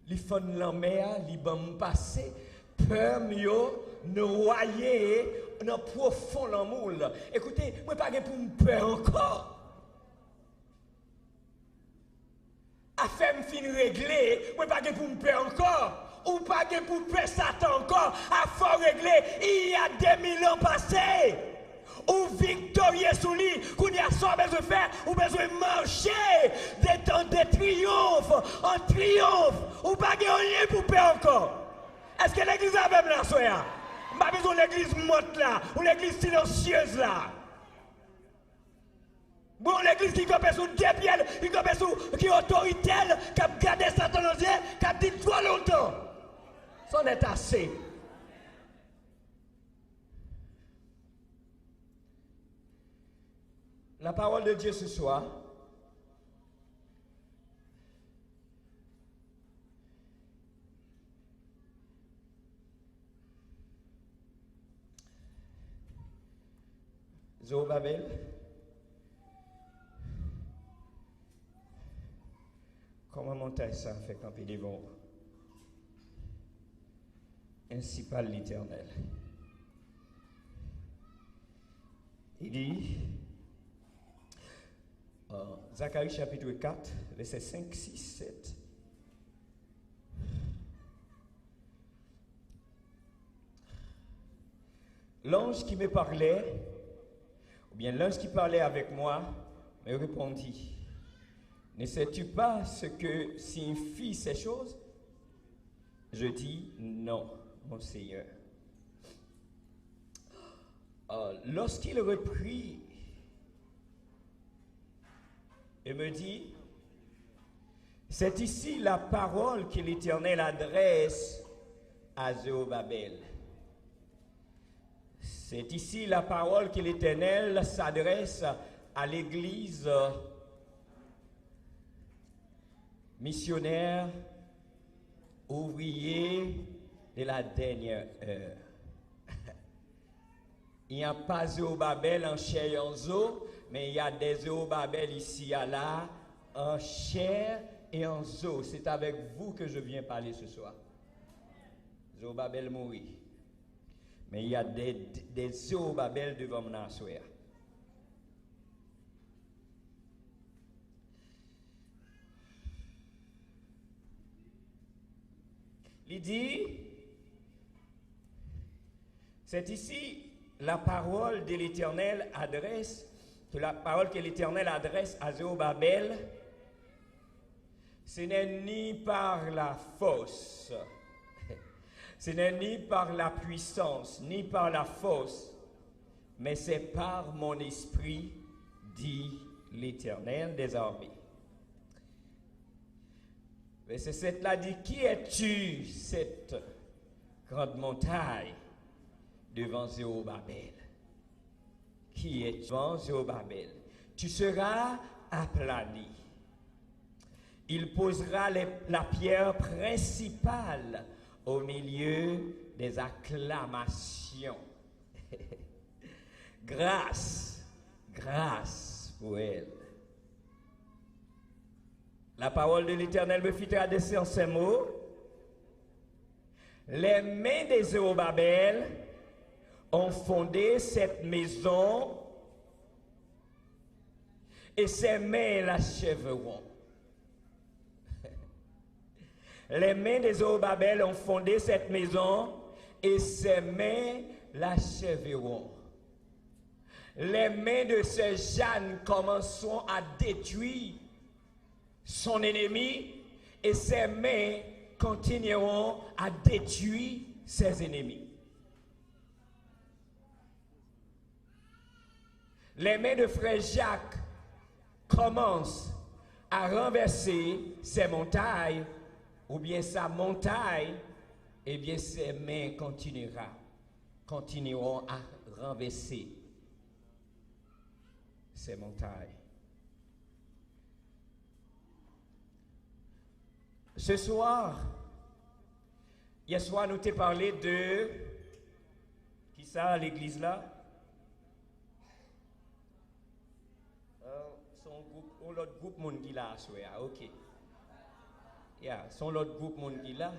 Les fonds de la mer, les bambes passés, peur mieux. Noyer dans profond l'amour. Écoutez, moi pas pour me peur encore. Affaire me fin réglée, moi pas pour me peur encore. Ou pas pour peur Satan encore. Affaire réglée, il y a 2000 ans passés. Ou victorieux sous lui, qu'on y a ça besoin de faire, ou besoin de marcher des temps de triomphe, en triomphe, ou pas rien pour peur encore. Est-ce que l'église a même la soya? Pas besoin de l'église morte là, ou l'église silencieuse là. Bon, l'église qui campe sous deux pieds, qui campe sous, qui est autoritaire, qui a gardé Satan dans les yeux, qui a dit trop longtemps. Ça en est assez. La parole de Dieu ce soir. Zorobabel, comment monter ça fait camper devant? Ainsi parle l'Éternel. Il dit, Zacharie chapitre 4, versets 5, 6, 7. L'ange qui me parlait, bien, l'ange qui parlait avec moi me répondit, ne sais-tu pas ce que signifient ces choses? Je dis, non, mon Seigneur. Lorsqu'il reprit et me dit, c'est ici la parole que l'Éternel adresse à Zérubabel. C'est ici la parole que l'Éternel s'adresse à l'Église missionnaire, ouvrier de la dernière heure. Il n'y a pas Zérubabel en chair et en os, mais il y a des Zérubabel ici et là, en chair et en os. C'est avec vous que je viens parler ce soir. Zérubabel mourit. Mais il y a des Zérubabel devant mon assoir. Il dit, c'est ici la parole de l'Éternel adresse, que la parole que l'Éternel adresse à Zérubabel, ce n'est ni par la force, ce n'est ni par la puissance, ni par la force, mais c'est par mon esprit, dit l'Éternel des armées. Verset 7 là dit, qui es-tu, cette grande montagne devant Zérubabel? Qui est devant Zérubabel? Tu seras aplani. Il posera la pierre principale au milieu des acclamations. Grâce, grâce pour elle. La parole de l'Éternel me fit traverser en ces mots. Les mains de Zérubabel ont fondé cette maison et ses mains l'achèveront. Les mains de Zérubabel ont fondé cette maison et ses mains l'achèveront. Les mains de ce Jeanne commenceront à détruire son ennemi et ses mains continueront à détruire ses ennemis. Les mains de frère Jacques commencent à renverser ses montagnes, ou bien sa montagne, et bien ses mains continueront à renverser ses montagnes. Ce soir, hier soir, nous t'ai parlé de qui ça à l'église là? Son groupe, l'autre groupe monde qui là, ok. Son l'autre groupe monde qui là.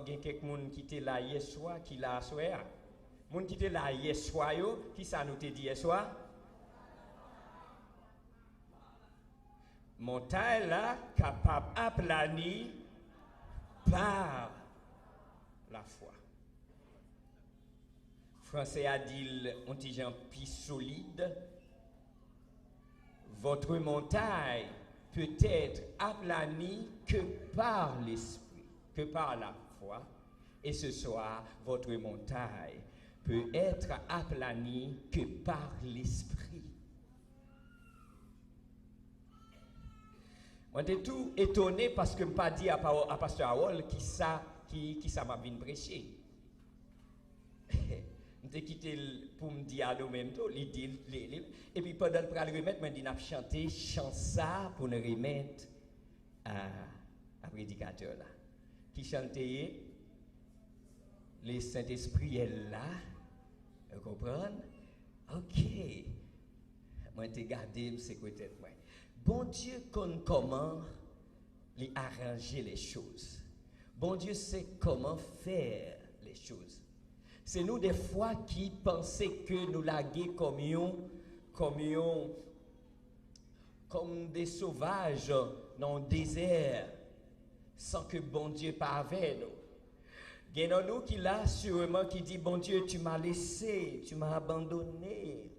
Il y a quelques monde qui étaient là hier soir, qui là soir. Monde qui étaient là hier soir, qui ça nous t'a dit hier soir? Montagne là, capable d'aplanir par la foi. Français a dit, on dit un plus solide. Votre montagne peut être aplanie que par l'esprit, que par la foi. Et ce soir, votre montagne peut être aplanie que par l'esprit. On était tout étonné parce que je n'ai pas dit à Pasteur Howell qui ça m'a bien prêcher. Je t'ai quitté pour me dire à nous-mêmes, et puis pendant le remettre, je dis n'a chanté chant ça pour nous remettre à prédicateur là. Qui chantait, le Saint-Esprit est là, vous comprenez? Ok. Moi, je t'ai gardé, c'est peut-être moi. Bon Dieu connaît comment les arranger les choses. Bon Dieu sait comment faire les choses. C'est nous des fois qui pensons que nous laguer comme des sauvages dans le désert, sans que bon Dieu pas avec nous. Il y a nous qui là sûrement qui dit bon Dieu tu m'as laissé, tu m'as abandonné.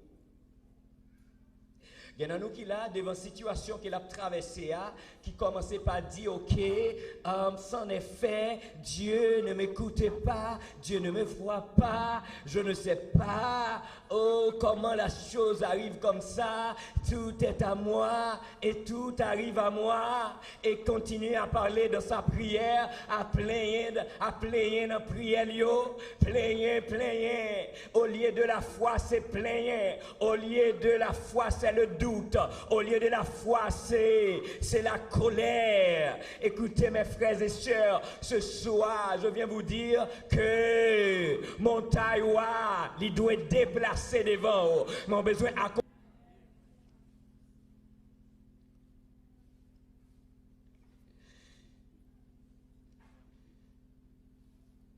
Il y en a nous qui là, devant situation qu'il a traversée, qui commençait par dire, ok, c'en est fait, Dieu ne m'écoutez pas, Dieu ne me voit pas, je ne sais pas, oh, comment la chose arrive comme ça, tout est à moi, et tout arrive à moi, et continue à parler de sa prière, à plaigner dans la prière, plaigner, au lieu de la foi, c'est plaigner, au lieu de la foi, c'est le doute. Au lieu de la foi, c'est la colère. Écoutez mes frères et sœurs, ce soir, je viens vous dire que mon taïwa, il doit être déplacé devant. Mon besoin à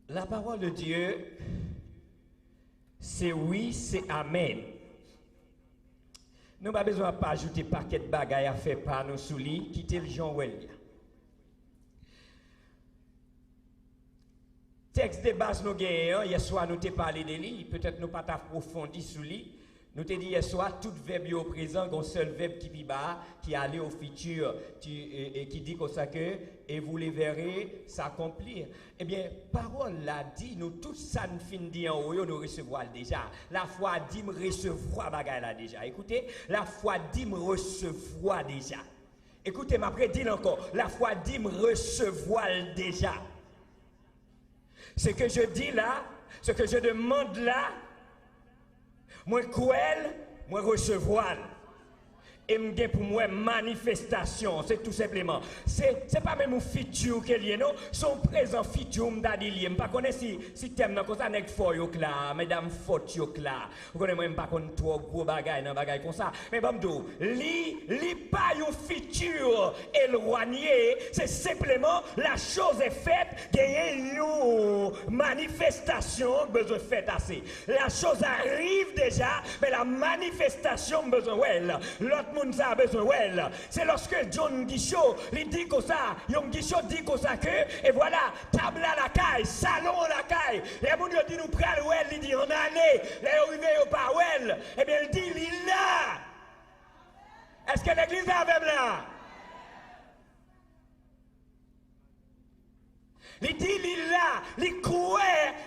la parole de Dieu, c'est oui, c'est amen. Nous n'avons pas besoin de pas ajouter paquet de bagailles à faire par nous sous lit, quitter le Jean Wellia. Texte de base nous gagnons, hier soir nous t'ai parlé de lui, peut-être nous pas approfondi sous lui. Nous t'ai dit hier soir, tout verbe au présent, un seul verbe qui bas, qui allait au futur, et qui dit comme ça que, et vous les verrez s'accomplir. Eh bien, parole l'a dit, nous tout ça nous fin dit en haut, nous recevoir déjà. La foi dit me recevoir bagaille là déjà. Écoutez, la foi dit me recevoir déjà. Écoutez, m'après dit encore, la foi dit me recevoir déjà. Ce que je dis là, ce que je demande là, moi cruel, moi recevoir. Et m'gain pour moi manifestation, c'est tout simplement. C'est pas même un futur que lié non, son présent futur m'da di lié. M'pas connaît si thème nan comme ça nèg fort yo là, mesdames fort yo là. Vous connaissez moi m'pas connaît trop gros bagay nan bagay comme ça. Mais bon m'dou, li pas un futur éloigné, c'est simplement la chose est faite, gagner une manifestation besoin faite assez. La chose arrive déjà, mais la manifestation besoin well. L'autre monde ça a besoin well. C'est lorsque John Guichot lui dit comme ça, Yon Guichot dit comme ça que et voilà, table à la caille, salon à la caille. Les gens dit nous pral well, il dit on allait, les arrivé au pas well. Eh bien il dit il là. Est-ce que l'église est avec là? Il dit, il là, il croit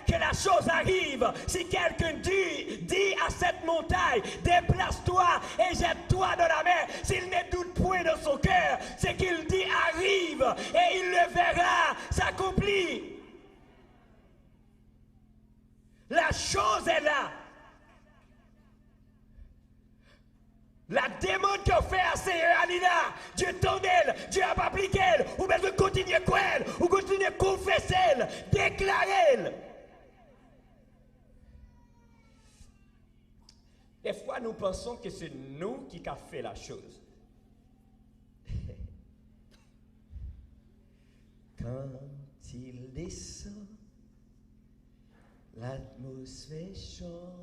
que la chose arrive. Si quelqu'un dit à cette montagne, déplace-toi et jette-toi dans la mer, s'il ne doute point dans son cœur, c'est qu'il dit arrive et il le verra s'accomplir. La chose est là. La demande qu'on fait à Seigneur Alina, Dieu t'en elle, Dieu a pas appliqué elle, ou besoin de continuer quoi elle, ou continuer confesser elle, déclarer elle. Des fois nous pensons que c'est nous qui avons fait la chose. Quand il descend, l'atmosphère change.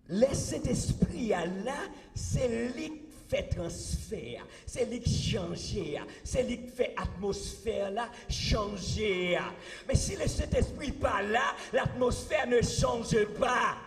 Laisse cet esprit là, c'est lui qui fait transfert, c'est lui qui change, c'est lui qui fait atmosphère là changer. Mais si cet esprit pas là, l'atmosphère ne change pas.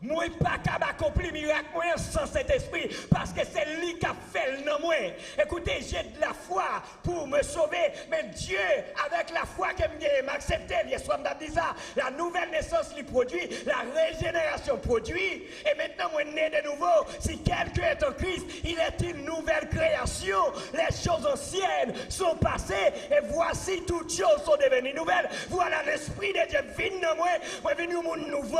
Moi pas capable d'accomplir miracle moi sans cet esprit parce que c'est lui qui a fait le nom moi. Écoutez, j'ai de la foi pour me sauver, mais Dieu avec la foi que m'a accepté, hier soir m'a dit ça, la nouvelle naissance lui produit, la régénération produit et maintenant moi né de nouveau. Si quelqu'un est en Christ, il est une nouvelle création. Les choses anciennes sont passées et voici toutes choses sont devenues nouvelles. Voilà l'esprit de Dieu vient dans moi venu au monde nouveau.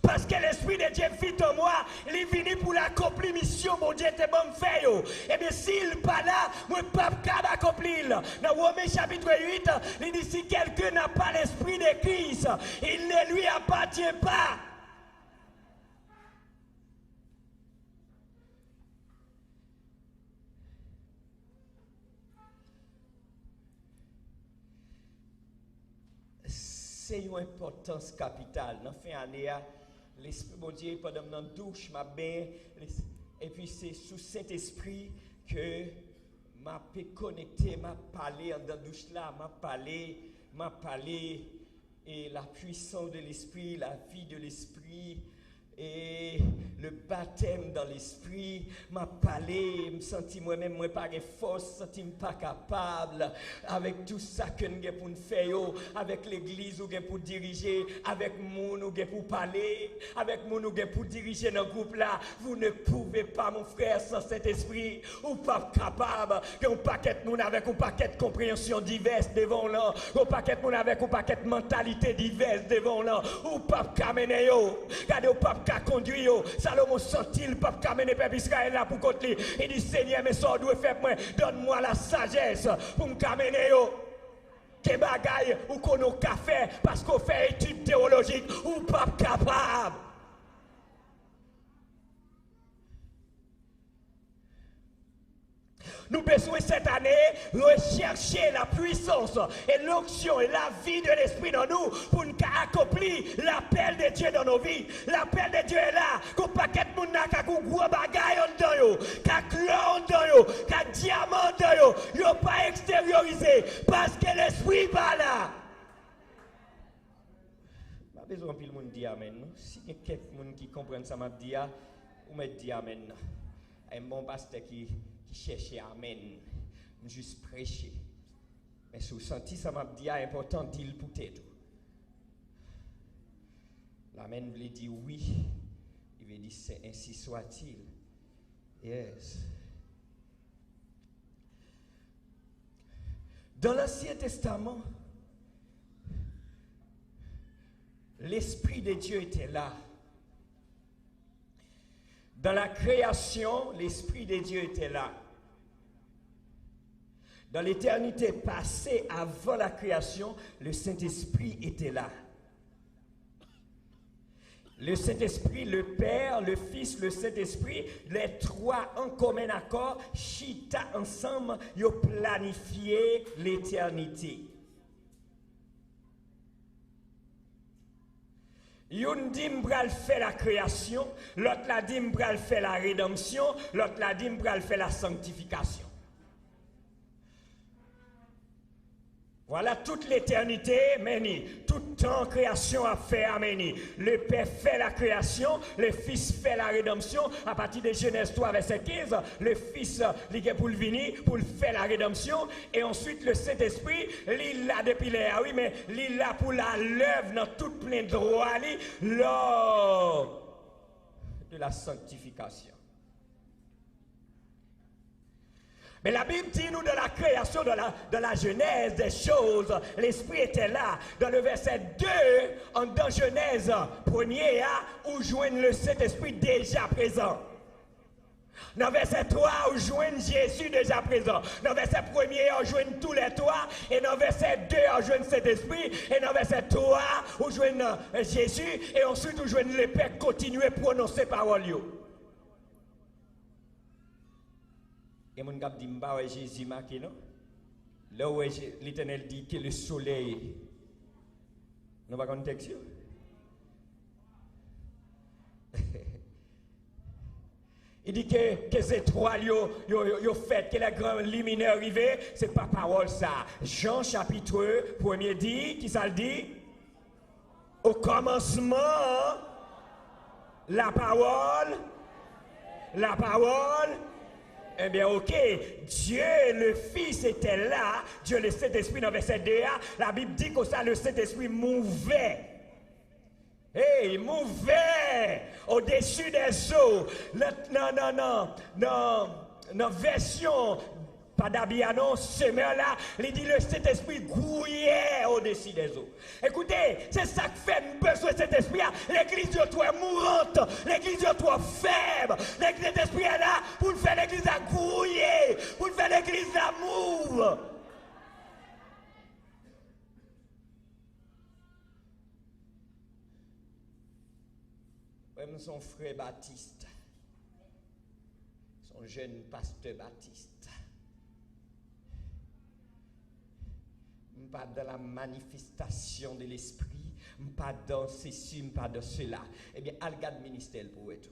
Parce que l'Esprit de Dieu vit en moi, il est venu pour l'accomplir mission, mon Dieu était bon fait. Et bien s'il n'est pas là, moi ne peux pas accomplir. Dans Romains chapitre 8, il dit si quelqu'un n'a pas l'Esprit de Christ, il ne lui appartient pas. C'est une importance capitale. Dans la fin d'année, l'Esprit de Dieu, pendant que je douche, ma bain, et puis c'est sous cet esprit que m'a connecté, m'a parlé en dans douche là, m'a parlé et la puissance de l'esprit, la vie de l'esprit et le baptême dans l'esprit m'a parlé, me senti moi-même moi pas de force, senti pas capable avec tout ça que nous pour faire avec l'église ou pour diriger, avec moun ou pour parler, avec moun ou pour diriger dans groupe là, vous ne pouvez pas mon frère sans cet esprit ou pas capable qu'un paquet moun avec un paquet de compréhension diverses devant là, un paquet moun avec un paquet de mentalité diverses devant là, ou pas caminer yo, regardez ou pas conduire yo. Salomon senti le pape caminer peuple Israël là pour contre lui. Il dit Seigneur mais ça doit faire moi, donne-moi la sagesse pour me caminer yo. Que bagaille ou qu'on a café parce qu'on fait étude théologique ou pas capable. Nous besoin cette année rechercher la puissance et l'onction et la vie de l'esprit dans nous pour nous accomplir l'appel de Dieu dans nos vies. L'appel de Dieu est là. Qu'on paquet de monde n'a qu'un gros bagaille en dedans yo, qu'un clou en dedans yo, qu'un diamant en dedans yo, yo pas extériorisé parce que l'esprit pas là. Pas besoin que le monde dise amen. Si il y a quelqu'un qui comprend ça m'a dit ou me dit amen. Un bon pasteur qui chercher amen, juste prêcher. Mais si vous sentez ça m'a dit important d'il pour tout. L'amen veut dire oui, il veut dire c'est ainsi soit-il. Yes. Dans l'Ancien Testament, l'Esprit de Dieu était là. Dans la création, l'Esprit de Dieu était là. Dans l'éternité passée, avant la création, le Saint-Esprit était là. Le Saint-Esprit, le Père, le Fils, le Saint-Esprit, les trois en commun accord, chita ensemble, ils ont planifié l'éternité. Yon dit m'bral fait la création, l'autre la dit m'bral fait la rédemption, l'autre la dit m'bral fait la sanctification. Voilà toute l'éternité, meni. Tout temps création a fait, ameni. Le Père fait la création, le Fils fait la rédemption. À partir de Genèse 3, verset 15, le Fils, il est pour le venir, pour le faire la rédemption. Et ensuite, le Saint-Esprit, il l'a depuis l'air, oui, mais il l'a pour la l'œuvre dans tout plein droit, lors de la sanctification. Mais la Bible dit nous de la création, de la genèse des choses, l'Esprit était là. Dans le verset 2, dans Genèse 1er, où joigne le Saint-Esprit déjà présent. Dans le verset 3, où joigne Jésus déjà présent. Dans le verset 1er, où joigne tous les trois. Et dans le verset 2, où joigne Saint-Esprit. Et dans le verset 3, où joigne Jésus. Et ensuite, où joigne le Père continuer à prononcer parole. Et mon gars dit m'ba Jésus marqué non là où l'Éternel dit que le soleil non pas contexte il dit que les étoiles yo fait que la grande lumière arrivée c'est pas parole ça. Jean chapitre 1er dit qui ça le dit au commencement la parole eh bien, ok, Dieu le Fils était là, Dieu le Saint-Esprit dans verset 2, la Bible dit que ça, le Saint-Esprit mouvait. Hey, il mouvait au-dessus des eaux. Non, version, pas d'Abianon, semeur là, il dit le Saint-Esprit grouillait au-dessus des eaux. Écoutez, c'est ça que fait besoin de cet esprit. L'église de toi est mourante, l'église de toi faible. L'église d'esprit est là pour faire l'église à grouiller, pour faire l'église à mouve. Même son frère Baptiste, son jeune pasteur Baptiste, pas dans la manifestation de l'esprit, pas dans ceci, pas dans cela. Eh bien, al garde ministère pour tout.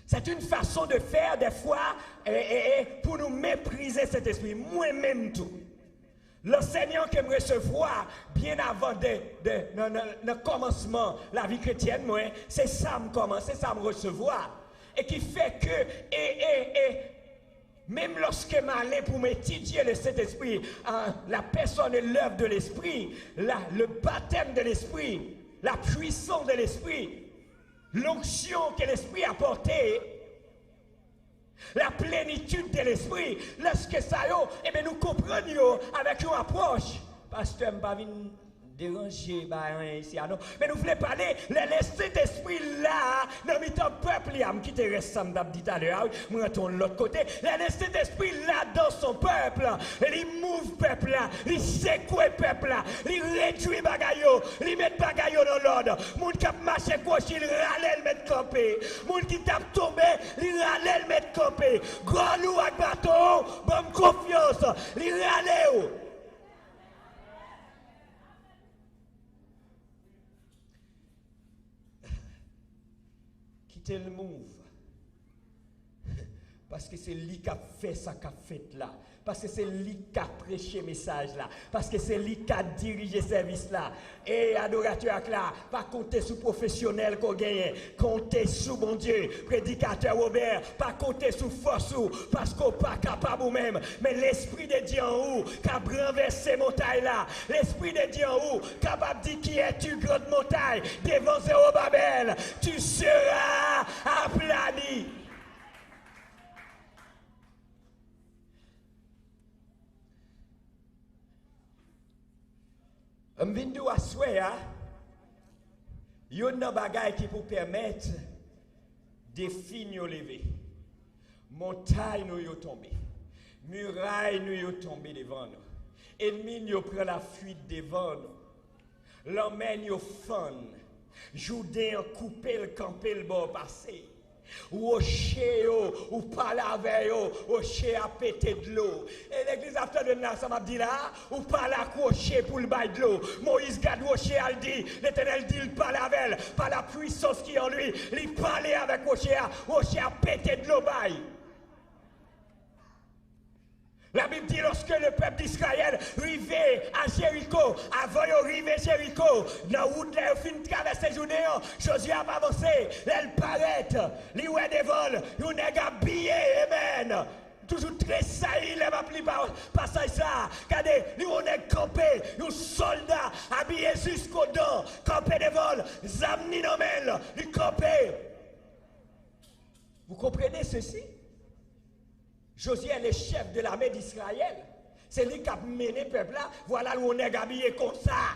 C'est une façon de faire des fois pour nous mépriser cet esprit. Moi-même tout. L'enseignant que me recevoir bien avant le commencement de la vie chrétienne, moi, c'est ça me commencer, ça me recevoir. Et qui fait que, même lorsque je m'allais pour m'étudier le Saint-Esprit, la personne et l'œuvre de l'Esprit, le baptême de l'Esprit, la puissance de l'Esprit, l'onction que l'Esprit a portée, la plénitude de l'Esprit, lorsque ça y est, eh bien nous comprenons avec une approche. Pasteur, je ne vais pas déranger ici, non. Mais nous voulons parler, cet esprit-là, dans le peuple, qui te reste, ça m'a dit tout à l'heure, je retourne de l'autre côté, cet esprit-là dans son peuple, il move peuple là, il secoue peuple là, il réduit bagayo, il met bagayo dans l'ordre. Moun qui a marché gauche, il râle le mettre campé. Moun qui tape tombé, il râle le mettre campé. Grand loup avec bâton, bonne confiance, il râle. Le move. Parce que c'est lui qui a fait ça qu'a fait là. Parce que c'est lui qui a prêché message là. Parce que c'est lui qui a dirigé service là. Et adorateur là, pas compter sur professionnel qu'on gagne. Compter sur bon Dieu, prédicateur Robert, pas compter sur force ou parce qu'on pas capable ou même. Mais l'esprit de Dieu en haut, qui a renversé montagne là. L'esprit de Dieu en haut, capable de dire qui es-tu grande montagne devant Zérubabel. Tu seras aplani. Je viens à souhait, il y a un bagage qui vous permettre de finir lever. Montagne nous tombé. Muraille nous tombé devant nous. Ennemi nous prend la fuite devant nous. L'emmène nous fun. Jourdain coupé le campé le bord passé. Rocher ou pas laver rocher a pété de l'eau. Et l'église after de là, ça m'a dit là, ou pas la rocher pour le bail de l'eau. Moïse garde rocher, elle dit, l'Éternel dit, il parle avec elle, par la puissance qui est en lui, il parlait avec rocher a pété de l'eau bail. La Bible dit lorsque le peuple d'Israël arrivait à Jéricho, avant d'arriver à Jéricho, dans la route là, il fin traverser Judée, Josué a avancé, elle paraît, il y a des vols, il y a habillé, amen. Toujours très saillie, il m'a pris par passage ça. Regardez, il y a campé, un soldat habillé jusqu'aux dents, campé des vols, zamni nomel, il campé. Vous comprenez ceci? Josué est le chef de l'armée d'Israël. C'est lui qui a mené le peuple là. Voilà où on est habillé comme ça.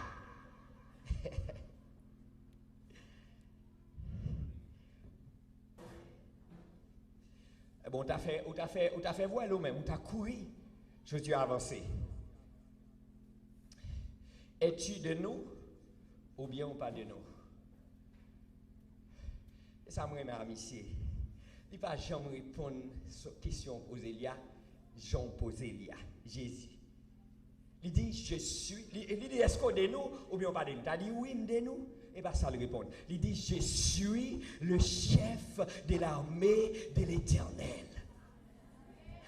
Bon, t'as fait voir nous-mêmes, t'as couru. Josué a avancé. Es-tu de nous ou bien ou pas de nous? Et ça me remet à monsieur. Il ne va jamais répondre à la question posée là. Jean posé là. Jésus. Il dit, je suis. Il dit, est-ce qu'on est de nous ou bien pas de nous? Il a dit, oui, de nous. Et bien ça lui répond. Il dit, je suis le chef de l'armée de l'Éternel.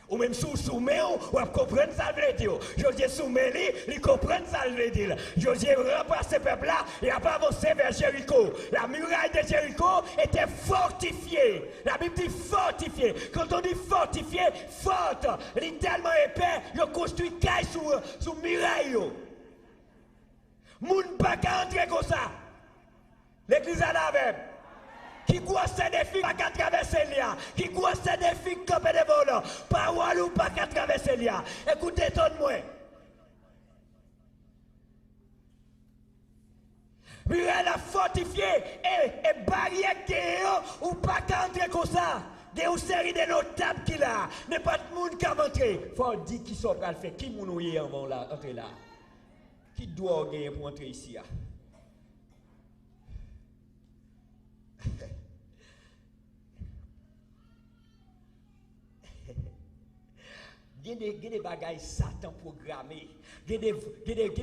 Ou même sous soumet, on comprend ça veut dire. Josué soumet, il comprend ça veut dire. Josué remplace ce peuple-là et a pas avancé vers Jéricho. La muraille de Jéricho était fortifiée. La Bible dit fortifiée. Quand on dit fortifié, forte, il est tellement épais, il a construit caille sous muraille. Moun pas qu'à entrer comme ça. L'église à la même. Qui croit ces défis pas qu'à traverser l'IA. Qui croit ces défis comme des volants. Parole ou pas qu'à traverser l'IA. Écoutez, tonne-moi. Muraille a fortifié et barrière qui est ou pas qu'à entrer comme ça. Il y a une série de notables qui là. N'est pas de monde qui a entré. Il faut dire qui sont prêts à le faire. Qui moun ouye avant là, entrer là. Qui doit gagner pour entrer ici. Il y a des bagailles Satan programmés il y a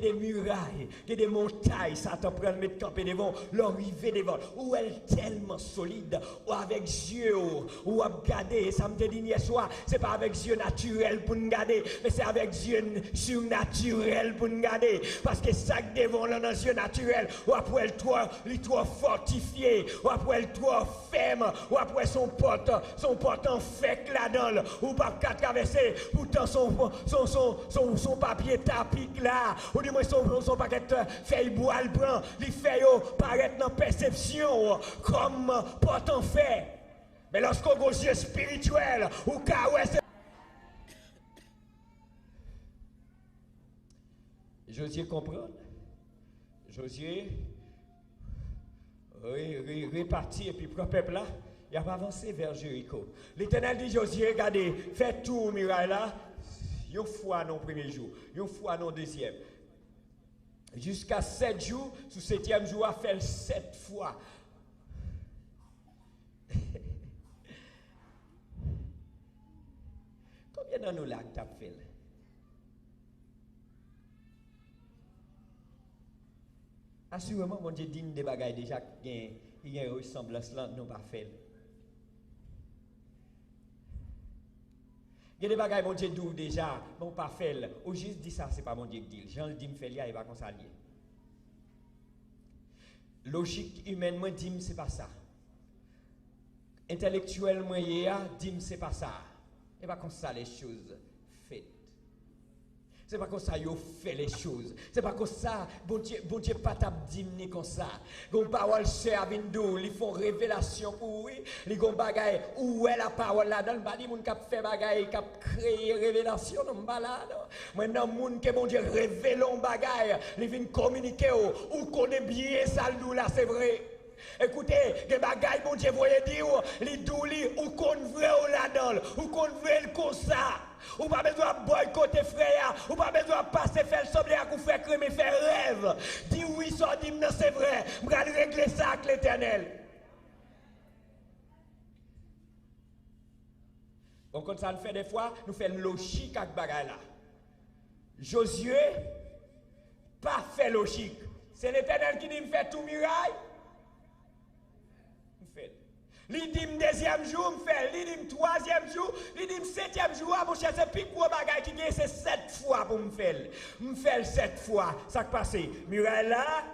des murailles, il y a des montagnes, Satan prend le mettre camper devant, l'arrivée devant, où elle est tellement solide, ou avec Dieu, ou à regarder, ça me dit hier soir, c'est pas avec Dieu naturel pour nous garder, mais c'est avec Dieu surnaturel pour nous garder, parce que ça devant là dans Dieu naturel, ou après le trop fortifié, ou après le trop ferme, ou après son porte en fait là-dedans, ou pas qu'à traverser, pourtant son papier tapique là, ou du moins son paquet feuille bois le prend, les feuilles paraître dans perception comme porte en fait. Mais lorsqu'on a des yeux spirituels, ou car Josué comprend. Josué répartit et puis prend peuple là, il a avancé vers Jéricho. L'Éternel dit Josué, regardez, faites tout au muraille là, une fois non premier jour, une fois non deuxième. Jusqu'à 7 jours, sous 7e jour, a fait 7 fois. Combien dans nos lacs t'as fait? Assurément, mon Dieu dit des bagailles déjà qui y a une ressemblance là, non pas fait. Il y a des bagailles, mon Dieu dit déjà, non pas fait. Au juste dit ça, c'est pas mon Dieu qui dit. Jean le dit, me fait lier, il va comme ça lier. Logique humaine, moi, dit, c'est pas ça. Intellectuellement, dit, c'est pas ça. Et pas comme ça les choses faites. C'est pas comme ça yo fait les choses. C'est pas comme ça, bon Dieu pas t'a dit comme ça. Gon parole servin d'eau, ils font révélation pour oui, les gon bagaille où est la parole là dans le bali moun k'ap fait bagaille, k'ap créer révélation dans balade. Maintenant moun que bon Dieu révèle un bagaille, ils viennent communiquer ou connaît bien ça nous là, c'est vrai. Écoutez, les bagailles, mon Dieu, voyez dire, les doulis, ou qu'on veut là-dedans, ou qu'on veut comme ça. Ou pas besoin de boycotter frère, ou pas besoin de passer faire le sommet à faire crémer, faire rêve. Dis oui, ça dit non, c'est vrai. Je vais régler ça avec l'Éternel. Donc, comme ça, nous fait des fois, nous faisons logique avec bagaille là. Josué, pas fait logique. C'est l'Éternel qui dit me fait tout muraille. Li dim deuxième jour, me fait. Li dim troisième jour, li dim septième jour, mon cher, c'est plus gros bagage qui gagne, c'est 7 fois pour me faire. Me fait 7 fois. Ça qui passe. Muraille là.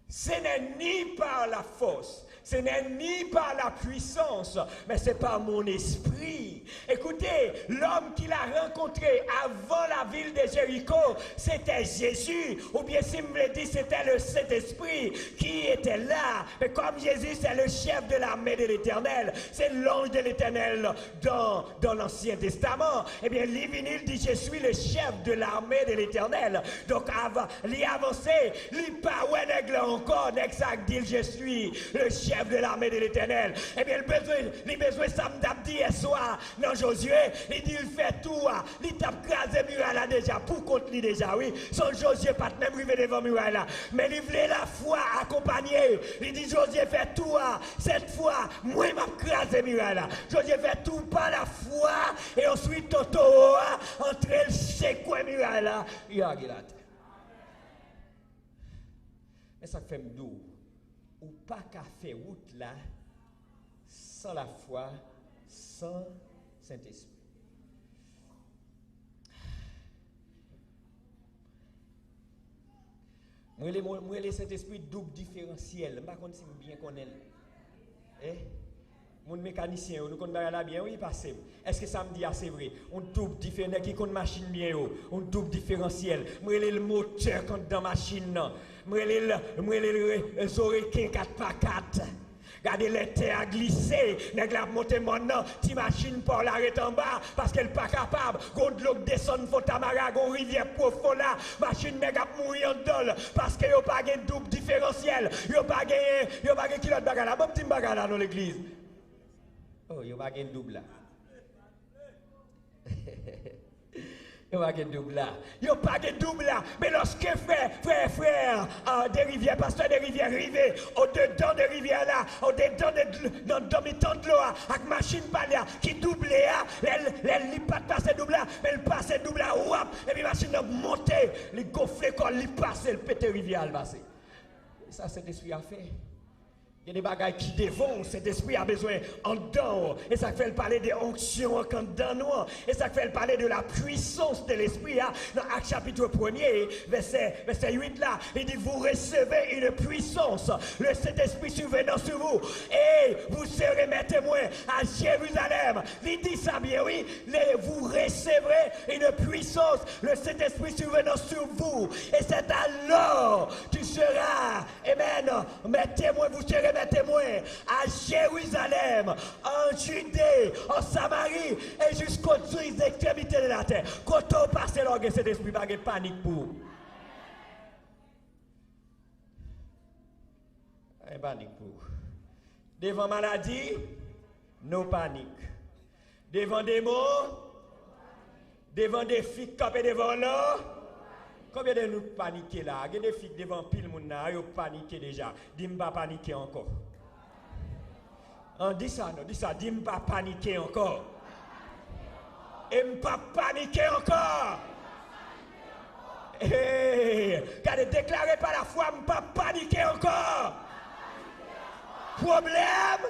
Ce n'est ni par la force, ce n'est ni par la puissance, mais c'est par mon esprit. Écoutez, l'homme qu'il a rencontré avant la ville de Jéricho, c'était Jésus. Ou bien si me le dit, c'était le Saint-Esprit qui était là. Mais comme Jésus, c'est le chef de l'armée de l'Éternel, c'est l'ange de l'Éternel dans l'Ancien Testament. Eh bien, il dit, je suis le chef de l'armée de l'Éternel. Donc, il avancé, il parle encore, exact, dit, je suis le chef de l'armée de l'Éternel. Eh bien, le besoin, ça me dit hier soir, dans Josué, il dit, il fait tout, il tape crasé muraille là déjà, pour contre lui déjà, oui. Son Josué pas même arrivé devant muraille là. Mais il voulait la foi accompagner. Il dit, Josué fait tout, cette fois, moi, m'a crasé muraille là. Josué fait tout par la foi, et ensuite, Toto, entre le secoué muraille là, il a regardé. Mais ça fait m'dou, ou pas qu'à faire route là, sans la foi, sans Saint-Esprit. Moi, le Saint-Esprit double différentiel. Je ne sais pas si je bien connais. Mon mécanicien, nous connaissons là bien, oui, passé. Est-ce que ça me dit assez vrai? On double différentiel, qui connaît machine bien, on double différentiel. Moi, le moteur quand dans machine, moi, les oreilles 4x4. Regardez les terres glissées, les glaces montent maintenant, ti machine pour l'arrêter en bas parce qu'elle n'est pas capable. Quand l'eau descend, faut tamara, gon rivière profonde là, machine méga mourir en dol parce qu'il n'y a pas de double différentiel, il n'y a pas de kilo de bagarre là, bon petit bagarre là dans l'église. Oh, il n'y a pas de double là. Il n'y a pas de double là. Il n'y a pas de double là. Mais lorsque frère, des rivières, pasteur des rivières, arrivé, au-dedans des rivières là, au-dedans de mi-temps de l'eau, avec machine palia qui double là, elle pas passer double là, mais elle passe double là, et puis machine a monté, les gonfler quand elle passe, elle pète rivière, elle passe. Ça, c'est l'esprit à faire. Il y a des bagailles qui dévont, cet esprit a besoin en dedans. Et ça fait parler des onctions en dedans nous. Et ça fait parler de la puissance de l'esprit. Dans Actes chapitre 1er, verset 8 là, il dit vous recevez une puissance. Le Saint-Esprit survenant sur vous. Et vous serez mes témoins à Jérusalem. Il dit ça bien, oui. Vous recevrez une puissance. Le Saint-Esprit survenant sur vous. Et c'est alors tu seras, amen, mes témoins, vous serez mes témoins à Jérusalem, en Judée, en Samarie et jusqu'aux extrémités de la terre. Quand on passe l'orgue, cet esprit pas de panique pour. Panique pour. Devant maladie, no panique. Devant des mots, devant des filles capées devant là. Combien de nous paniquer là? Il y a des filles devant pile moun là, ils paniqué déjà. Dis-moi pas paniquer encore. On dit ça, non, dis ça, dis-moi pas paniquer encore. Et pas paniquer encore. Eh, car déclarer par la foi, pas paniquer encore. Problème,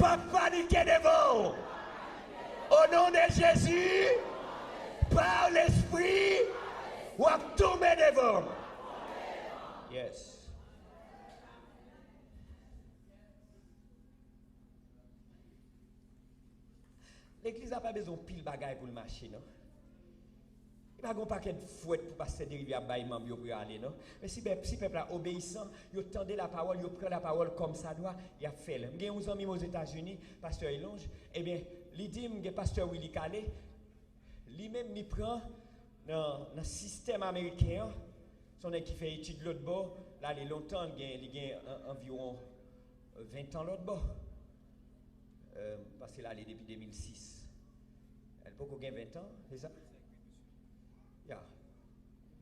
pas paniquer devant. Au nom de Jésus, par l'Esprit, ou à tomber devant. Yes. L'église n'a pas besoin de pile bagaille pour le marché, non? Il n'y a pas de paquet de fouettes pour passer des rivières baillement pour aller, non? Mais si le peuple est obéissant, il tendait la parole, il prend la parole comme ça doit, il a fait. Il y a un ami aux États-Unis, pasteur Elonge, eh bien, il dit que pasteur Willy Calais, lui-même, il prend dans le système américain, son qui fait étude de l'autre bord, là, il y a longtemps, il y a environ 20 ans l'autre bord. Parce que là, il est depuis 2006. Elle peut gagner 20 ans, c'est ça? Yeah.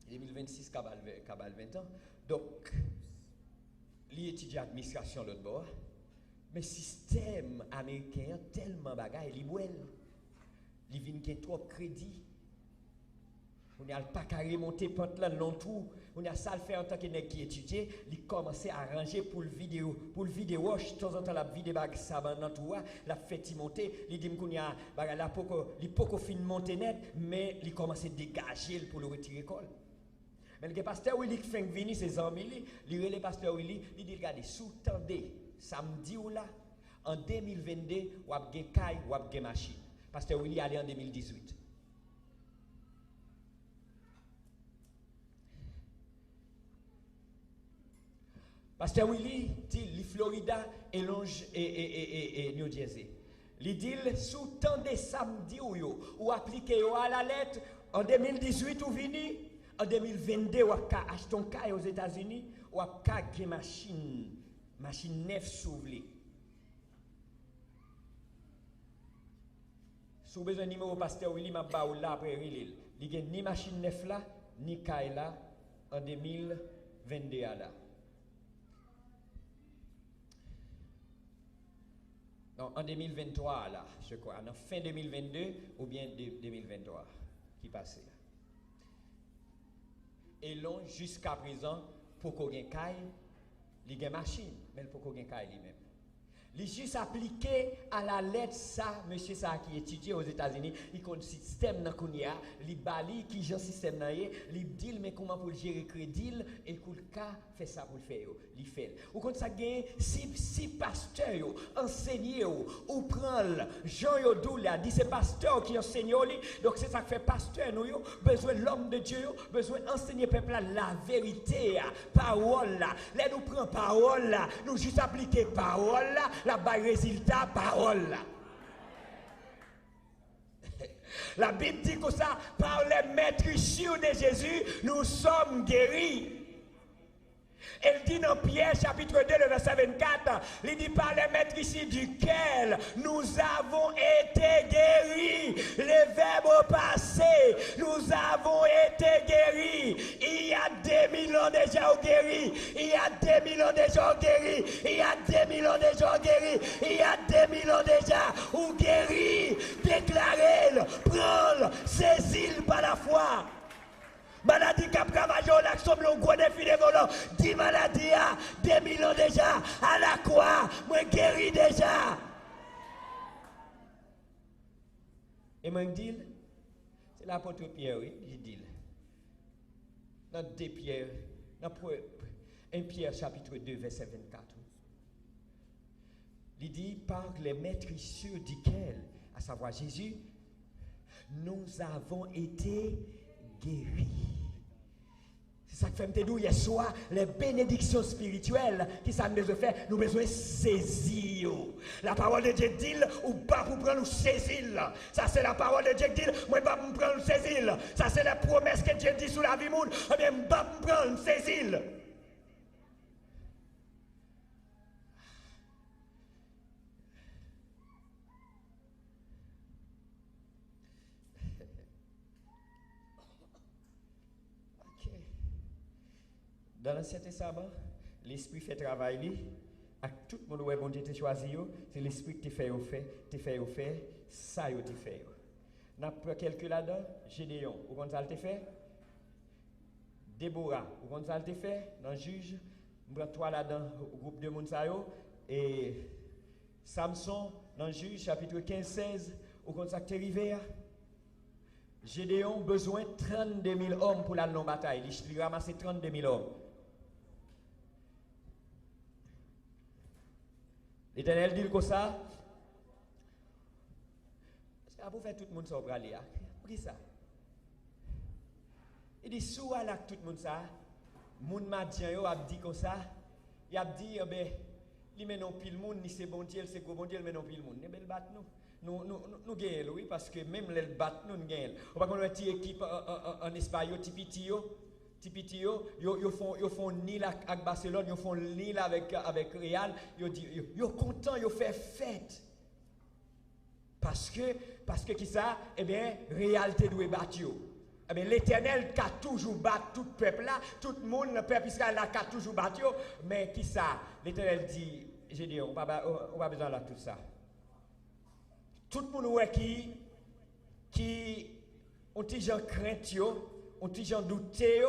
2026, cabal 20 ans. Donc, il étudie l'administration l'autre bord. Mais le système américain, tellement bagaille, il est bon. Il vient trop crédit. On n'a pas qu'à remonter pente là non tout. On a ça le faire en tant que nèg qui étudie, il commence à arranger pour le vidéo de temps en temps la vidéo bag ça dans tout la fait monter, il dit qu'on y a la poko il poko fin monter net mais il commence à dégager pour le retirer école. Mais le pasteur Willy fait venir ses amis, il relève pasteur Willy, il dit regardez sous-tendez samedi ou là en 2022 ou a gen caille ou a gen machine. Pasteur Willy allé en 2018. Pasteur Willy dit les Florida et New Jersey. Il dit sous-tendez samedi ou appliquez à la lettre en 2018 ou vini en 2022 ou acheter un caille aux États-Unis ou acheter une machine neuve s'ouvrir. Si vous avez besoin de numéro pasteur Willy m'a ba ou là après il y a ni machine neuve là ni caille là en 2022 là. Non, en 2023, là, je crois, en fin 2022 ou bien 2023 qui passait. Et là, jusqu'à présent, pour qu'on ait caille, il y a une machine, mais pour qu'on ait caille lui-même. Il est juste appliqué à la lettre ça, monsieur ça qui étudie aux États-Unis, il connaît le système dans qu'on y a, il bali qui gère le système dans il dit mais comment pour gérer crédit et le cas fait ça pour le faire, il fait. Ou quand ça gagne si pasteur enseigné ou prend Jean Yodou là dit c'est pasteur qui enseigne donc c'est ça que fait pasteur nous besoin l'homme de Dieu besoin enseigner peuple la vérité parole là, là nous prend parole là, nous juste appliquer parole là la bail résultat parole là. La Bible dit que ça, par les maîtrisures de Jésus, nous sommes guéris. Elle dit dans Pierre chapitre 2, le verset 24, il dit par les maîtrisures duquel nous avons été guéris. Le verbe au passé, déjà guéri. Il y a 2000 ans déjà guéri. Il y a 2000 ans déjà ou guéri. Déclarez-le, prends-le, saisis-le par la foi. Maladie qui a travaillé au lac Somme, le gros défi des volants. 10 maladies à 2000 ans déjà. À la croix, moi guéri déjà. Et moi, je dis, c'est l'apôtre Pierre, oui, je dis. Dans 2 Pierre, dans 1 Pierre chapitre 2, verset 24. Il dit, par les maîtrisures duquel, à savoir Jésus, nous avons été guéris. C'est ça que fait me dire hier soir, les bénédictions spirituelles qui ça nous besoin faire, nous besoin saisir. La parole de Dieu dit ou pas pour prendre ou saisir. Ça c'est la parole de Dieu qui dit moi pas pour prendre ou saisir. Ça c'est la promesse que Dieu dit sur la vie monde, eh bien pas pour prendre saisir. Dans l'Ancien Testament, l'Esprit fait travail, à tout le monde où bon Dieu t'a choisi, c'est l'Esprit qui te fait, ça te fait. N'a pas quelques là-dedans, Gédéon, ou quand ça te fait, Déborah, ou quand ça te fait, dans le juge, toi là-dedans, au groupe de monde et Samson, dans le juge, chapitre 15-16, ou quand ça t'est arrivé, Gédéon besoin de 32 000 hommes pour la non-bataille, il ramasse 32 000 hommes. L'Éternel dit comme ça. C'est pour faire tout le monde ça au aller. Pour qui ça? Il dit sous à tout le monde ça. Moun madien yo a dit comme ça. Il a dit ben li men non pile monde ni c'est bon Dieu, c'est gros bon Dieu men non pile monde. Ne bel bat nous. Nous gagnons oui parce que même les bat nous gagnons. On va connait une petite équipe en Espagne Tipitio, ils font Nil avec Barcelone, ils font Nil avec Real, ils sont contents, ils font fête. Parce que qui ça? Eh bien, Real te doit battre. Eh bien, l'Éternel qui a toujours battu tout le peuple là, tout le monde, le peuple Israël là, qui a toujours battu, mais qui ça? L'Éternel dit, j'ai dit, on va pas besoin de tout ça. Tout le monde qui ont des gens craintent, ont des gens doutés,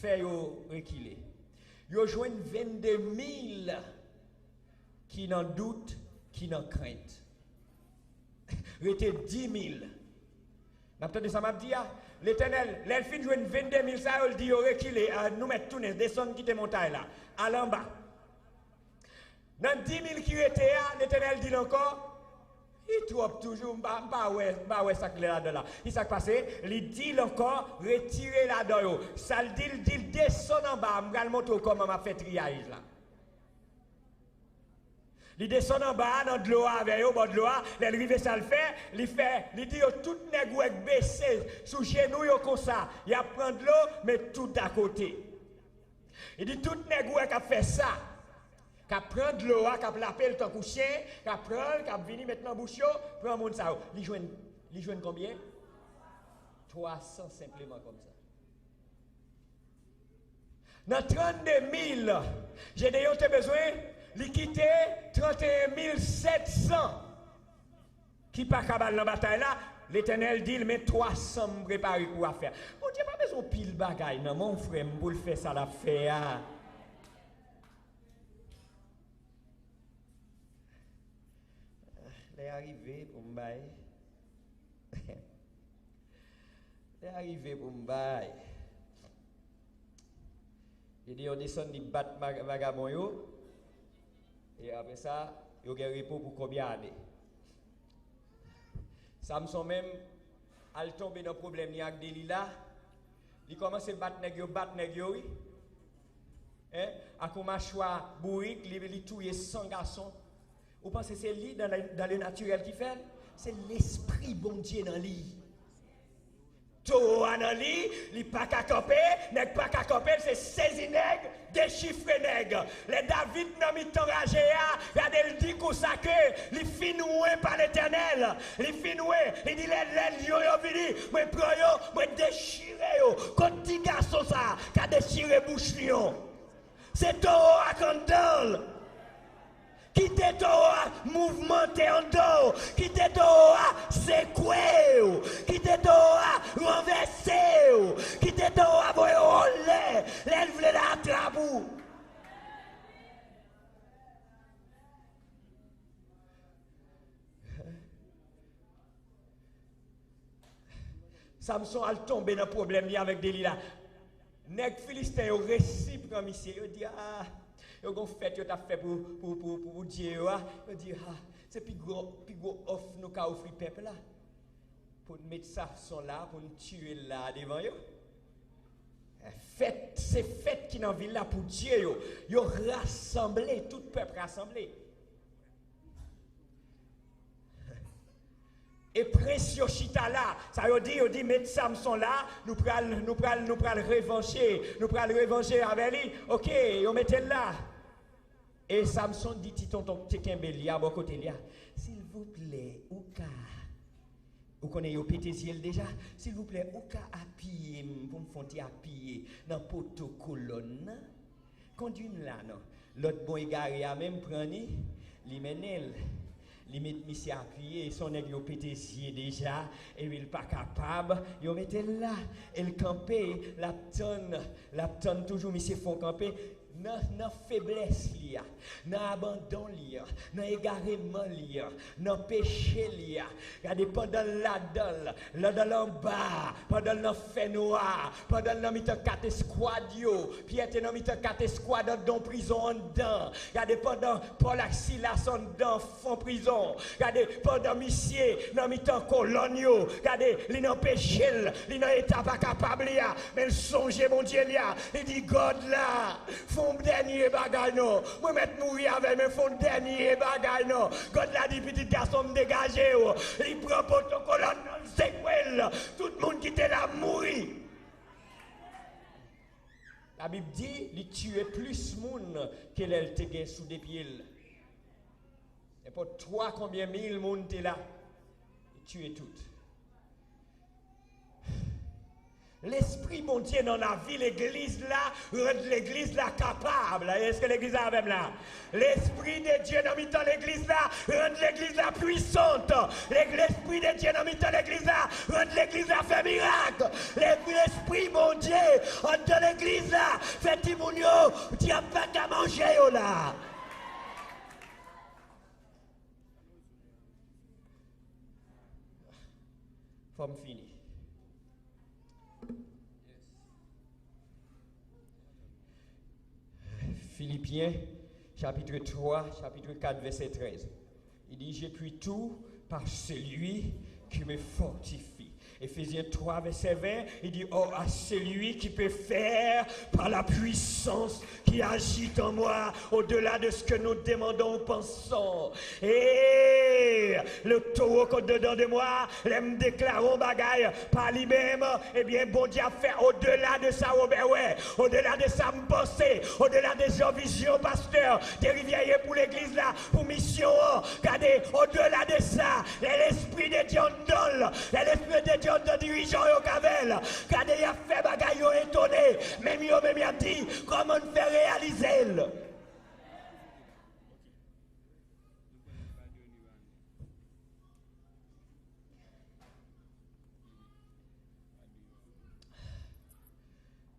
fait reculer. Yo joignent 22 000 qui n'en doutent, qui n'en craignent. Rete 10 000. N'entendez ça m'a dit, l'Éternel, l'elfine joignent 22 000, ça, il dit reculer, nous mettre tourner, descendre quitter montagne là, à l'en bas. Dans 10 000 qui étaient là, l'Éternel dit encore, il trouve toujours, bah ouais, ça clair là-dedans. Il s'est passé, il dit encore, retirez là-dedans. Ça le dit, descend en bas, je vais montrer comment m'a fait triage là. Il descend en bas, dans de l'eau avec eux, bon de l'eau, il arrive ça le fait, il dit, tout nègre baissé, sous genou comme ça, il prend de l'eau, mais tout à côté. Il dit, tout nègre qui a fait ça. Qui prend de l'eau, qui l'appelle ton couchien, qui prend, qui vient maintenant bouchon, prend mon ça. Il joue combien? 300 simplement comme ça. Dans 32 000, j'ai d'ailleurs besoin de quitter 31 700 qui pas capable dans la bataille là. L'Éternel dit, mais 300 me préparer pour faire. Mon Dieu, pas besoin de pile bagaille, non, mon frère, pour le faire ça l'affaire. C'est arrivé pour me bailler. C'est arrivé pour me bailler. Il dit on descend du bat vagabond yo. Et après ça, il y a un repos pour combien d'années? Samson même, al tomber dans le problème avec Delilah. Il commence à battre nèg yo, oui. À comment choix bourrique, il tuer 100 garçons. Vous pensez que c'est lui dans le naturel qui fait? C'est l'esprit bon Dieu dans lui. Tout dans lui, il n'est pas qu'à camper, n'est pas qu'à camper, c'est saisi nègre, déchiffrer nègre. Les David n'ont mis enragé, regardez, il dit comme ça que, il finoué par l'Éternel, il finoué, il dit les lions, il dit, moi prends yo, moi déchiré yo, quand petit garçon ça, qui a déchiré bouche lion. C'est taureau à candole. Quittez taureau mouvementé en dos. Quittez taureau secoué. Quittez taureau renversé. Quittez taureau voyer au lait. Lève-le la trabou. Samson a tombé dans le problème avec Delilah. Nèg Philistin yo réciproque monsieur, yo dit ah, yo gon fête yo t'a fait pour Dieu yo dit ah, c'est plus gros offre nous ka offrir peuple là. Pour mettre ça son là pour nous tuer là devant yo. Fête, c'est fête qui dans ville là pour Dieu yo. Yo rassemblé tout peuple rassemblé. Et précieux chita là, ça veut dire mettre Samson là, nous pral revancher avec lui. OK, on mettez là. Et Samson dit tonton Tekembelia bon côté là. S'il vous plaît, ou connaissez yo pétésiel déjà, s'il vous plaît, ou ka appuyer pour me fonti appuyer dans poteau colonne. Conduit là non. L'autre bon égaré a même prendre li menel. Li met monsieur appuyé son nèg yo pétésier déjà et il pas capable yo mette là elle camper la tonne toujours monsieur font camper dans faiblesse li a dans abandon li a dans égarement li a dans péché li a regardez pendant là dans bas pendant dans fait noir pendant dans mitan 4 escouade yo Pierre était dans mitan 4 escouade dans prison en dedans regardez pendant Paul ak Silas en dedans fond prison regardez pendant monsieur dans mitan colonne yo regardez li dans péché li dans état pas capable li a mais songe mon Dieu li a il dit God là font dernier bagay non moi mettre mourir avec mes font dernier bagay non God l'a dit petit garçon me dégager il prend protocole dans sequel tout le monde qui était là mourir. La Bible dit il tuait plus monde que elle te gagne sous des pieds et pour 3 combien mille monde était là il tuait tout. L'esprit bon Dieu dans la vie, l'église là, rend l'église là capable. Est-ce que l'église a même là? L'esprit de Dieu dans l'église là, rend l'église là puissante. L'esprit de Dieu dans l'église là, rend l'église là fait miracle. L'esprit bon Dieu dans l'église là, fait timounio, tu n'as pas qu'à manger là. Forme finie. Philippiens, chapitre 3, chapitre 4, verset 13. Il dit, j'ai pu tout par celui qui me fortifie. Éphésiens 3, verset 20, il dit, oh, à celui qui peut faire par la puissance qui agit en moi, au-delà de ce que nous demandons ou pensons. Et le taureau qu'on dedans de moi, l'aime déclarons bagaille par lui-même, eh bien, bon Dieu a fait au-delà de ça, Robert, ouais, au-delà de ça, me penser, au-delà des gens vision, pasteur, des rivières pour l'église là, pour mission, regardez, au-delà de ça, l'esprit de Dieu donne, l'esprit de Dieu de dirigeant au Cavel, quand il a fait bagaille étonné, même il a dit comment on fait réaliser.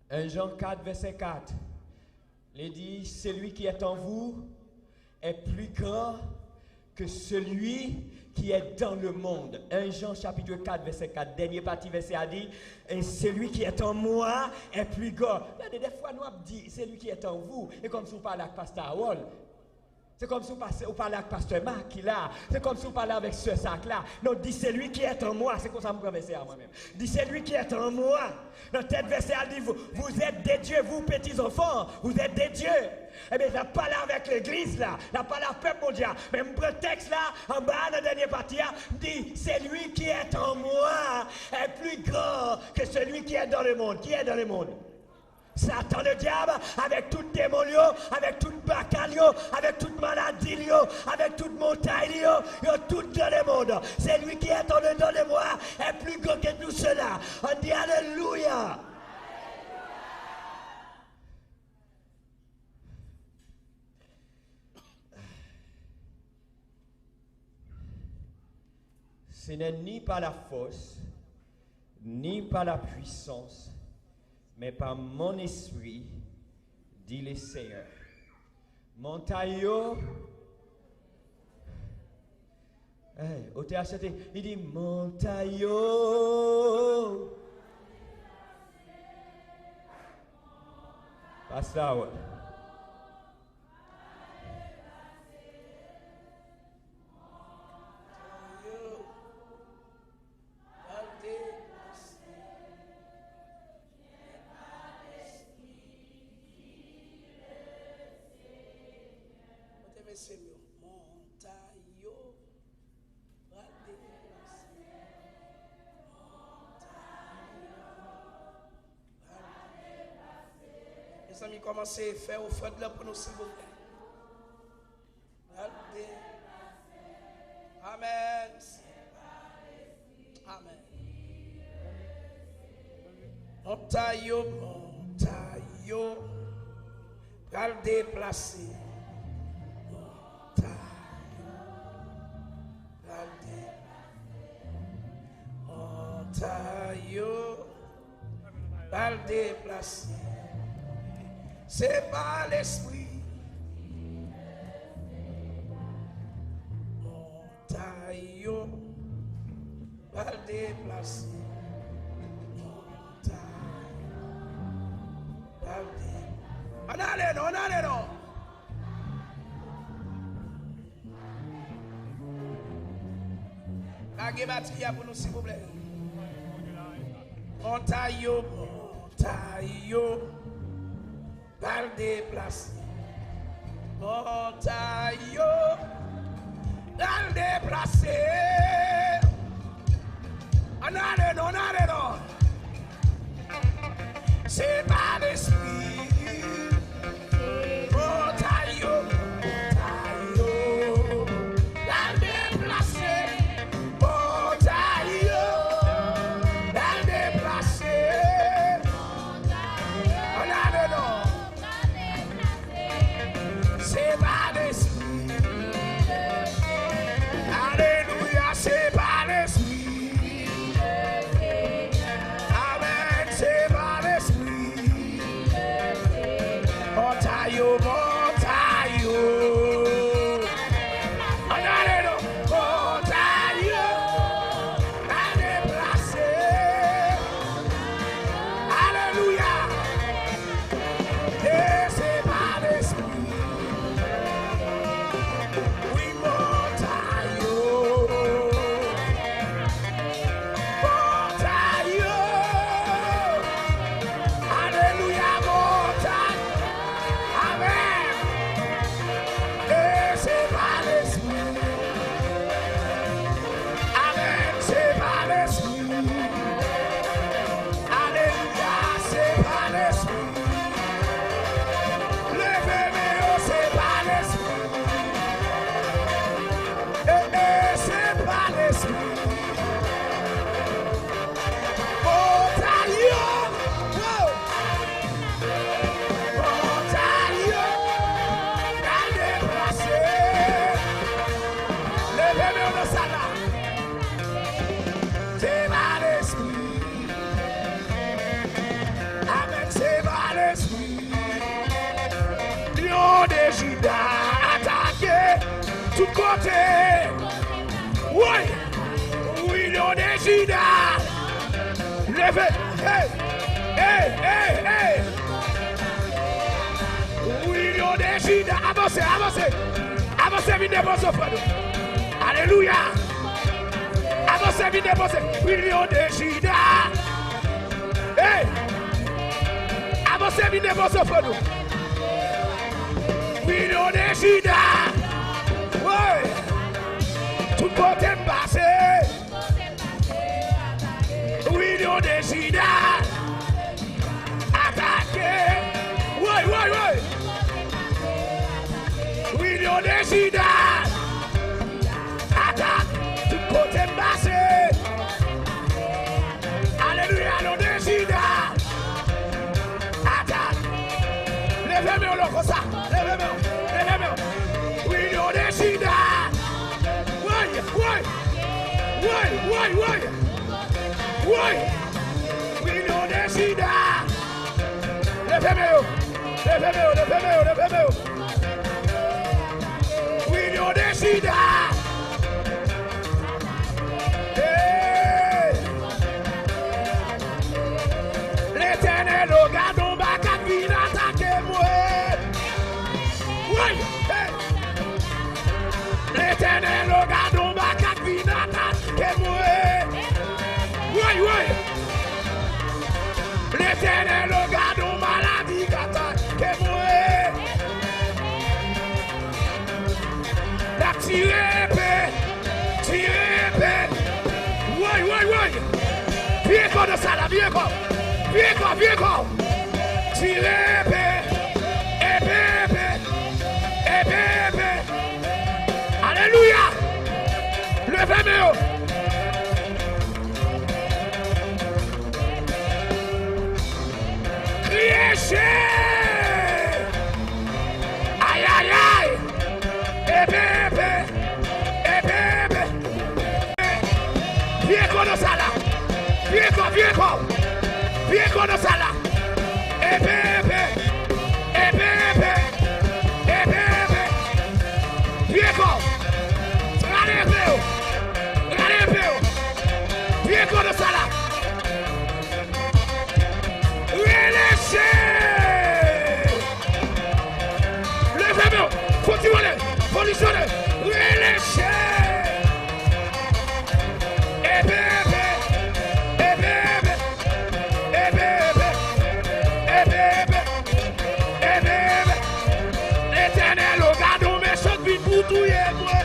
Un Jean 4, verset 4, il dit, celui qui est en vous est plus grand que celui qui est dans le monde. 1 Jean chapitre 4 verset 4, dernier partie verset a dit, et celui qui est en moi est plus grand. Des fois nous avons dit, celui qui est en vous, et comme si on parle avec pasteur Harold, c'est comme si on parlait avec pasteur Marc qui là, c'est comme si on parlait avec ce sac là. Non, dit celui qui est en moi, c'est comme ça que je me verset à moi-même. Dit celui qui est en moi. Dans tête verset a dit, vous êtes des dieux, vous petits enfants, vous êtes des dieux. Eh bien, ça parle avec l'église là, ça parle avec le peuple mondial. Même le texte là, en bas, dans la dernière partie, dit celui qui est en moi est plus grand que celui qui est dans le monde. Qui est dans le monde? Satan le diable, avec tout démon, avec toute baccalio, avec toute maladie, avec toute montagne, tout dans le monde. C'est lui qui est en dedans de moi, est plus grand que tout cela. On dit Alléluia. Ce n'est ni par la force, ni par la puissance, mais par mon esprit, dit le Seigneur. Montaillot, au théâtre, il dit Montaillot. Passe là, ouais. Seigneur, montaillot, va déplacer. Les amis, commencez à faire offrande là pour nous, s'il vous plaît. Amen. Amen. Montaillot, va le déplacer. Montaillot, va le déplacer. C'est par l'esprit. Montaillot, va le déplacer. Montaillot, va le déplacer. On allait non. Agé batterie pour nous, s'il vous plaît. Montaillot, va le déplacer. Montaillot, va le déplacer. On allait non. C'est pas l'esprit. Montaillot, va le déplacer. Attaqué tout côté. Oui, Lion de Juda. Levez. Hey. Oui, Lion de Juda. Avancez, vite déposer offrande. Alléluia. Avancez, vite déposer. Oui, Lion de Juda. Hey. Avancez, vite déposer offrande. Oui, Lion de Juda. Oui. Tout côté passé. Oui, Lion de Juda. Attaqué. Oui. Oui, Lion de Juda. Attaque. Tout côté passé. Alléluia, Lion de Juda. Attaque. Levez-moi comme ça. Levez-moi. Oui, Lion de Juda. Oui. Oui. Oui, nous décidons. Levez-moi. Oui, nous décidons. L'éternel, regardons, baka vient attaquer moi. Oui. L'éternel, regardons, baka vient attaquer moi. Oui. L'éternel, regardons, maladie attaquer moi. La tirer épée. Oui. Viens encore de ça là, viens encore. Tirez épée. Alléluia. Levez-moi. Criez. Aïe. Épée. Viens encore de ça là. Viens encore de ça là. Épée. Viens encore. Regardez épée. Viens encore de ça là. Relâchez. Levez-moi. Continuez. Positionnez. Relâchez. L'éternel, regarde mes choses vides pour tout moi.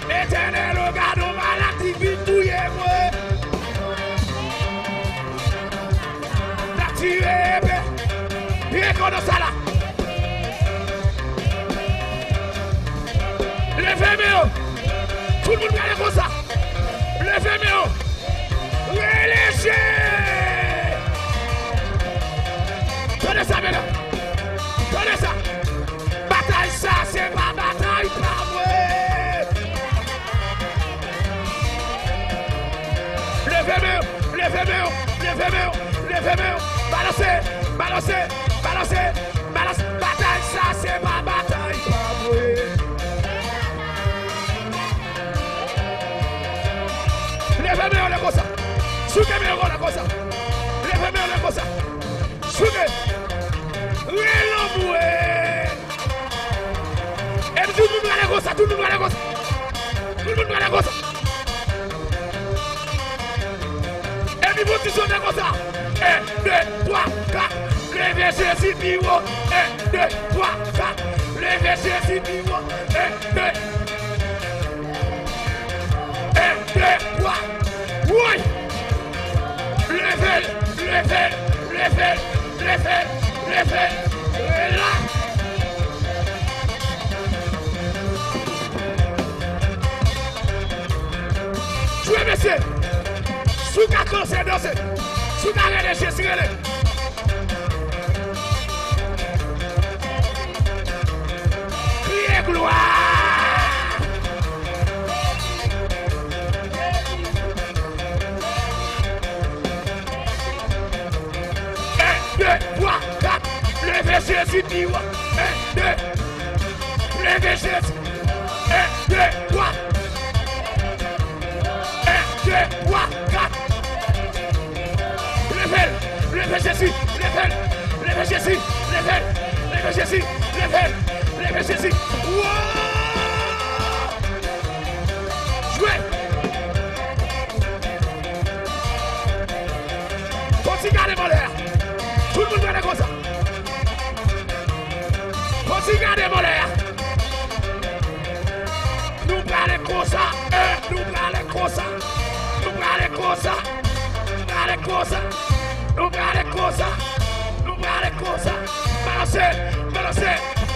L'éternel, regarde maladie vide pour moi. La tirée, bien qu'on a ça là. Levez-moi. Tout le monde regarde comme ça. Levez-moi. Relâchez. Tenez ça, maintenant. Tenez ça. Bataille, ça, c'est pas bataille, pas moi. Levez-moi. Balancez. Bataille, ça, c'est pas bataille, pas moi. Levez-moi, on est comme ça. Soukez-moi, on est comme ça. Levez-moi, on est comme ça. Soukez. Relamboué. Et tout le monde va aller comme ça. Tout le monde va aller comme ça. Et puis vous positionnez comme ça. 1, 2, 3, 4. Levez Jésus, pivot. 1, 2, 3, 4. Levez Jésus, pivot. 1, 2, 3. Oui. Levez. Là. Jouez, messieurs. Sous qu'à commencer à danser. Sous qu'à relâcher, c'est relâché. Criez gloire. 1, 2, 3, 4. Levez Jésus, dis-moi. 1, 2. Levez Jésus. 1, 2, 3. 1, 2, 3, 4. Levez Jésus. Levez Jésus. Wow! Jouez. Continue à aller en l'air. Tout le monde va aller comme ça. Continue à aller en l'air. Nous parlons comme ça.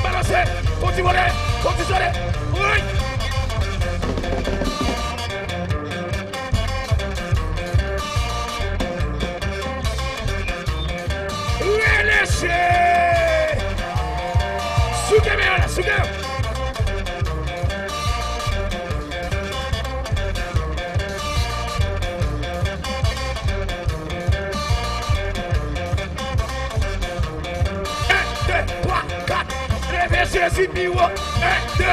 Balancez. Continuez. Oui. Relâchez. Soukez-moi. Jésus bureau. 1, 2.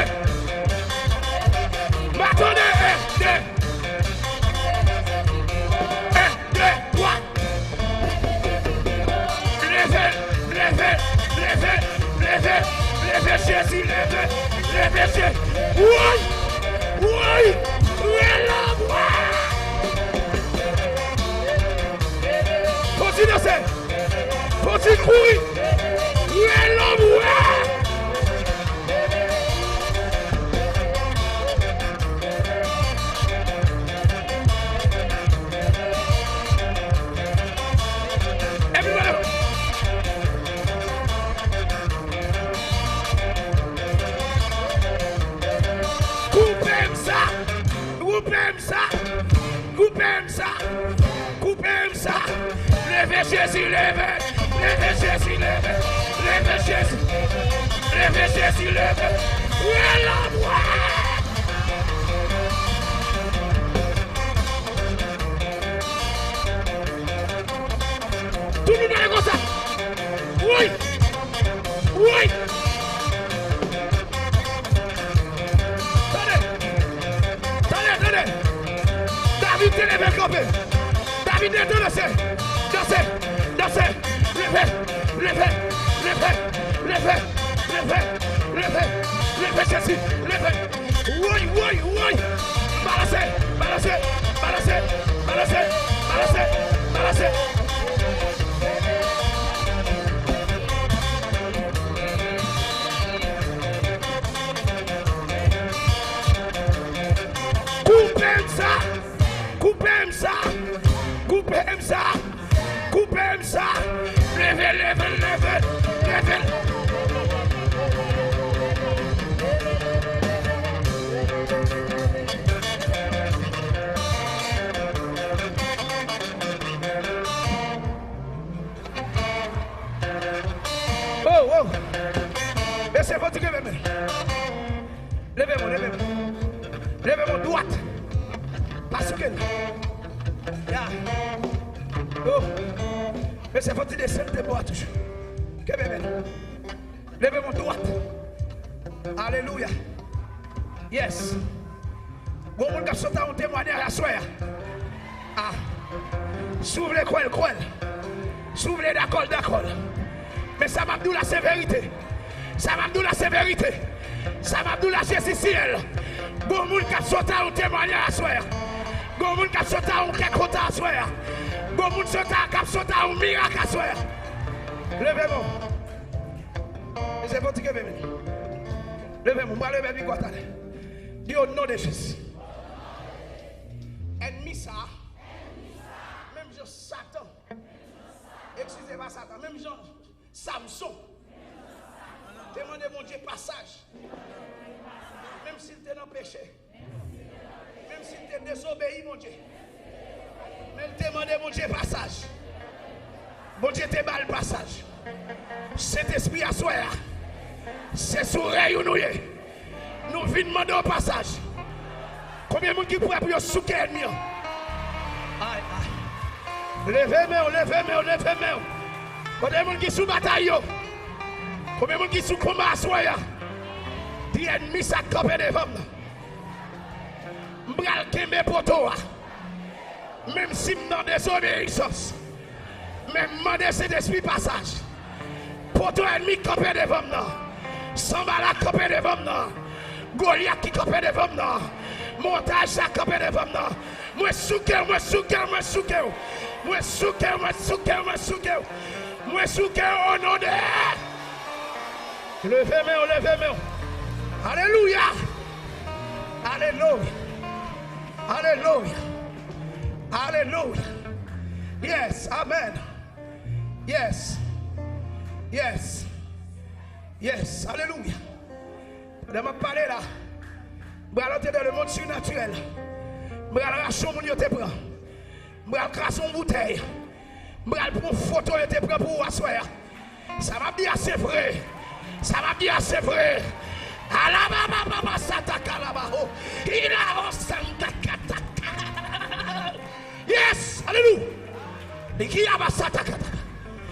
M'attendez. 1, 2. 1, 2, 3. Levez Jésus, levez Jésus. Oui, l'homme, faut-il danser, faut-il courir, oui, l'homme, coupez ça, levez Jésus, levez Jésus, levez Jésus, oui, l'homme, tout le monde est comme ça, oui. Attendez. David te lève campé. David est dansez. Levez Jésus. Oui. Balancez. Coupez ça. Levez. Oh. Laissez votre gueule. Levez-moi droite. Parce que oh, mais c'est votre descente de bois toujours. Levez mon droite. Alléluia. Yes. Bon, on va sauter un témoignage à soi. Ah. S'ouvre les coins. S'ouvre les d'accord. Mais ça m'a dit la sévérité. Ça m'a dit la ciel. Bon, on va sauter un témoignage à soi. Bon, on va sauter un quelque à soi. Bon, on va sauter un miracle à soi. Levez-moi. C'est votre que bébé. Levez-moi, levez-moi. Dis au nom de Jésus. Ennemi ça. Même Jean Satan. Excusez-moi Satan. Même Jean Samson. Demandez mon Dieu passage. Même s'il était dans le péché. Même s'il était désobéi, mon Dieu. Mais il demandait mon Dieu passage. Mon Dieu te bat le passage. Cet esprit à soi, c'est sourire nous. Nous venons demander au passage. Combien de monde qui pourrait pour souquer ennemi? Levez-moi. Combien de monde qui sous bataille? Combien de monde qui sous combat à soi? Dis ennemi ça campé devant moi. M'bral kembe poto. Même si m'dan désobéissance. Même demander cet esprit passage. Poto ennemi campé devant moi. Sambala campé devant moi. Goliath qui campé devant moi. Montage ça campé devant moi. Moi souke au nom de levez-moi. Alléluia. Yes, amen. Yes. Alléluia. Je vais parler là. Je vais aller dans le monde surnaturel. Je vais arracher mon yote prend. Je vais cracher une bouteille. Je vais prendre une photo yote prend pour asseoir. Ça m'a dit assez vrai. Alababa sataka labaho. Ila osanta kataka. Yes, alléluia. Likiyaba sataka.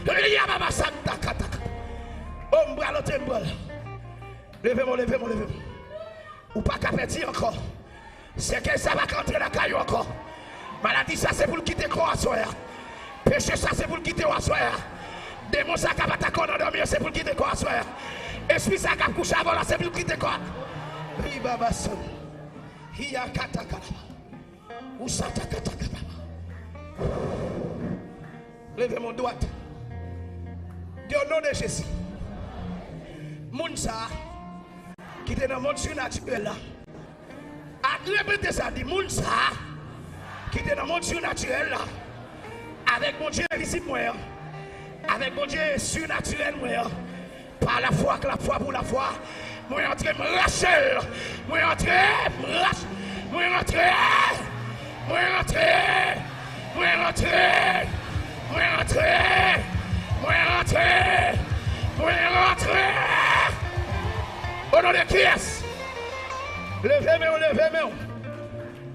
Likiyaba santa kataka. Ombralo tembol. Levez-moi. Ou pas qu'à petit encore. C'est que ça va rentrer la caillou encore. Maladie, ça c'est pour le quitter quoi à soir. Péché, ça c'est pour le quitter à soir. Démon, ça qui va t'accorder dans dormir, c'est pour le quitter quoi à soir. Esprit, ça qui va coucher avant là, c'est pour le quitter quoi. Ribabason. Hiya katakaba. Usata katakaba. Levez mon doigt. Dieu au nom de Jésus. Mounsa qui est dans le monde surnaturel là. Répétez ça, dit Mounsa qui est dans le monde surnaturel là. Avec mon Dieu invisible moi. Avec mon Dieu surnaturel moi. Par la foi que la foi pour la foi. Moi entrer Rachel. Moi entrer au nom de qui est-ce?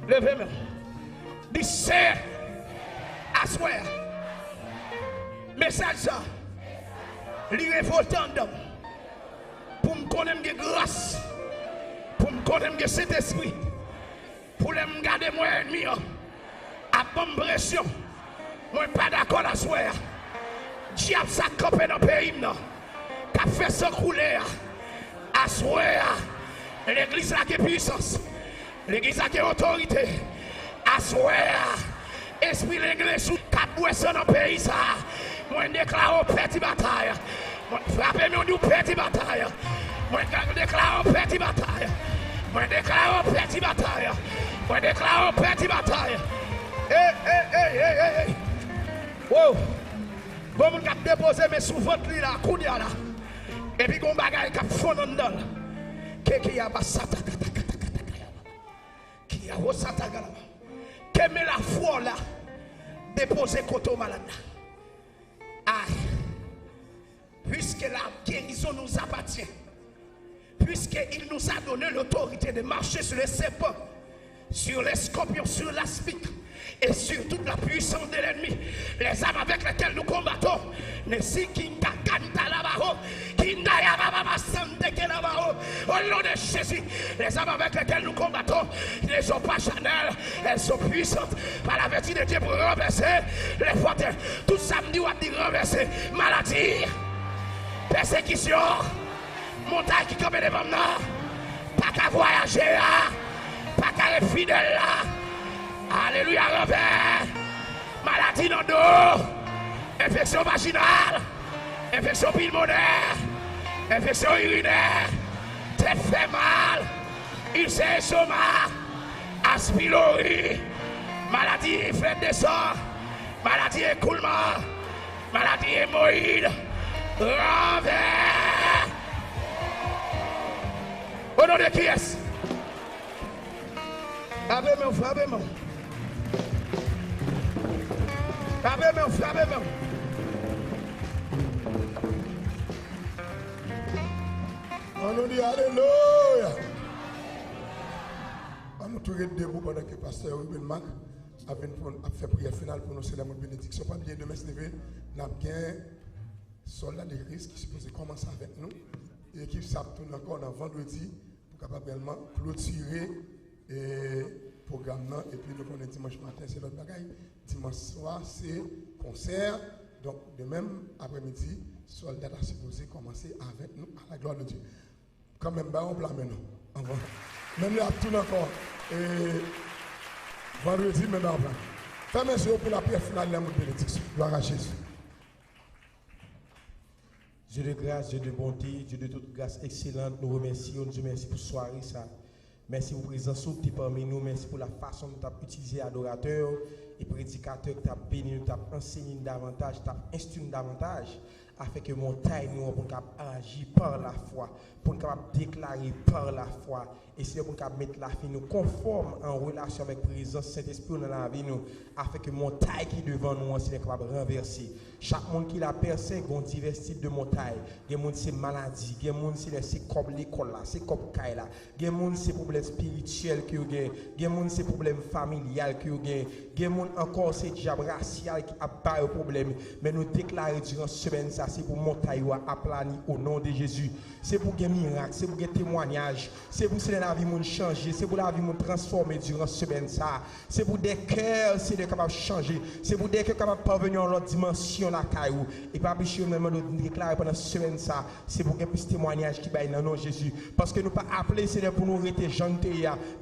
Levez-moi. Dis c'est à soi. Message ça. Li révoltant d'homme. Pour me connaître grâce. Pour me connaître cet esprit. Pour me garder moi ennemi. À bonne pression. Moi pas d'accord à soi. Diable ça campé dans le pays. Qu'a fait ça couler. À soi. L'église a qui puissance. L'église a qui autorité. À soi. Esprit l'église sous 4 boissons dans le pays. Moi déclare petite bataille. Frappez-moi du petit bataille. Moi déclare petite bataille. Moi déclare petite bataille. Moi déclare petite bataille. Hey. Wow. Bon, mon cap déposé mes sous votre lit là, koudia là. Et puis gon bagay cap fond dedans. Qui a basata qui a osata gala. Que met la foi là déposer côté malade. Aïe. Puisque la guérison nous appartient. Puisqu'il nous a donné l'autorité de marcher sur les serpents, sur les scorpions, sur l'aspic et sur toute la puissance de l'ennemi. Les armes avec lesquelles nous combattons. Au nom de Jésus, les armes avec lesquelles nous combattons ne sont pas charnelles, elles sont puissantes par la vertu de Dieu pour renverser les forteresses. Tout samedi, on va dire renverser maladie, persécution, montagne qui campe devant nous, pas qu'à voyager là, pas qu'à être fidèle là. Alléluia, revers, maladie dans le dos, infection vaginale, infection pulmonaire, infection urinaire, tête fait mal, ulcère estomac, aspylori, maladie flemme de sang, maladie écoulement, maladie hémorroïde, revers. Au nom de qui est-ce? Frappez-moi. On nous dit alléluia. On nous tourne debout pendant que le pasteur Ruben Mac a fait prière finale pour nous célébrer la bénédiction. Pas bien demain, nous avons bien soldat de Christ qui supposé commencer avec nous et qui s'attend encore dans vendredi pour capablement clôturer le programme. Et puis nous connaissons dimanche matin, c'est notre bagaille. Dimanche soir, c'est concert. Donc, de même après-midi, soldat a supposé commencer avec nous à la gloire de Dieu. Quand même, on plan maintenant. Même là, tout encore. Et vendredi, maintenant, on plan. Fermez les yeux pour la prière finale de la bénédiction. Gloire à Jésus. Dieu de grâce, Dieu de bonté, Dieu de toute grâce excellente, nous remercions. Dieu merci pour ce soirée. Ça. Merci pour la présence qui est parmi nous. Merci pour la façon dont tu as utilisé adorateur et prédicateur que tu as béni, tu as enseigné davantage, tu as instruit davantage, afin que montagne nous pour agir par la foi, pour nous déclarer par la foi, et c'est pour nous mettre la vie nous conforme en relation avec la présence Saint-Esprit dans la vie nous, afin que montagne qui est devant nous soit capable de renverser. Chaque monde qui l'a percé, il y a divers types de montagnes. Il y a des gens qui ont maladie, il y a des gens qui ont comme l'école, c'est comme Kaila, il y a des gens qui ont problèmes spirituels, il y a des gens qui ont problèmes familiales, il y a des gens encore c'est diable racial qui a pas de problème. Mais nous déclarons durant cette semaine, ça c'est pour montagne à plani au nom de Jésus. C'est pour des miracles, c'est pour des témoignages, c'est pour la vie monde changer, c'est pour la vie monde transformer durant cette semaine ça. C'est pour des cœurs, c'est capable de changer, c'est pour des cœurs capables de parvenir à l'autre dimension la caillou. Et pas bichir même de déclarer pendant cette semaine ça, c'est pour qu'il y ait plus de témoignages qui baillent dans le nom de Jésus. Parce que nous pas appelé Seigneur pour nous rester jeunes,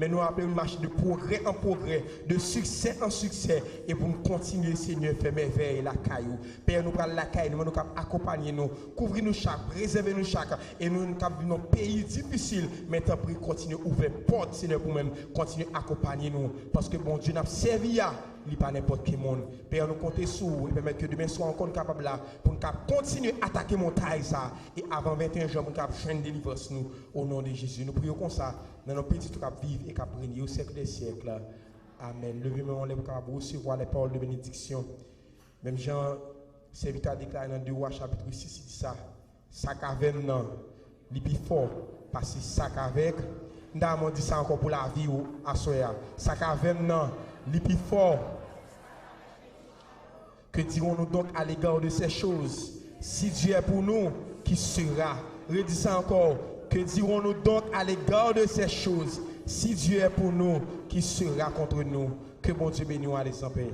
mais nous appelons une marche de progrès en progrès, de succès en succès, et pour nous continuer Seigneur faire merveille la caillou. Père nous prend la caillou, nous accompagner nous, couvrir nous chaque, préserver nous chaque, et nous dans un pays difficile, mais tant pis continuer ouvrir porte Seigneur pour même continuer accompagner nous, parce que bon Dieu n'a servi à il pas n'importe quel monde. Père, nous comptons sur vous et permettre que demain soit encore capable là pour nous continuer à attaquer montagne ça et avant 21 jours nous capable joindre délivrance nous au nom de Jésus. Nous prions comme ça dans nos petits tout cap vivre et cap régner au siècle des siècles. Amen. Levez-moi on lève capable recevoir les paroles de bénédiction. Même Jean serviteur déclare dans 2 Rois chapitre 6 il dit ça. Sac avec non, li plus fort parce que sac avec nous dit ça encore pour la vie ou à soya. Sac avec non, li plus fort. Que dirons-nous donc à l'égard de ces choses? Si Dieu est pour nous, qui sera? Redis ça encore. Que dirons-nous donc à l'égard de ces choses? Si Dieu est pour nous, qui sera contre nous? Que bon Dieu bénisse, allez sans paix.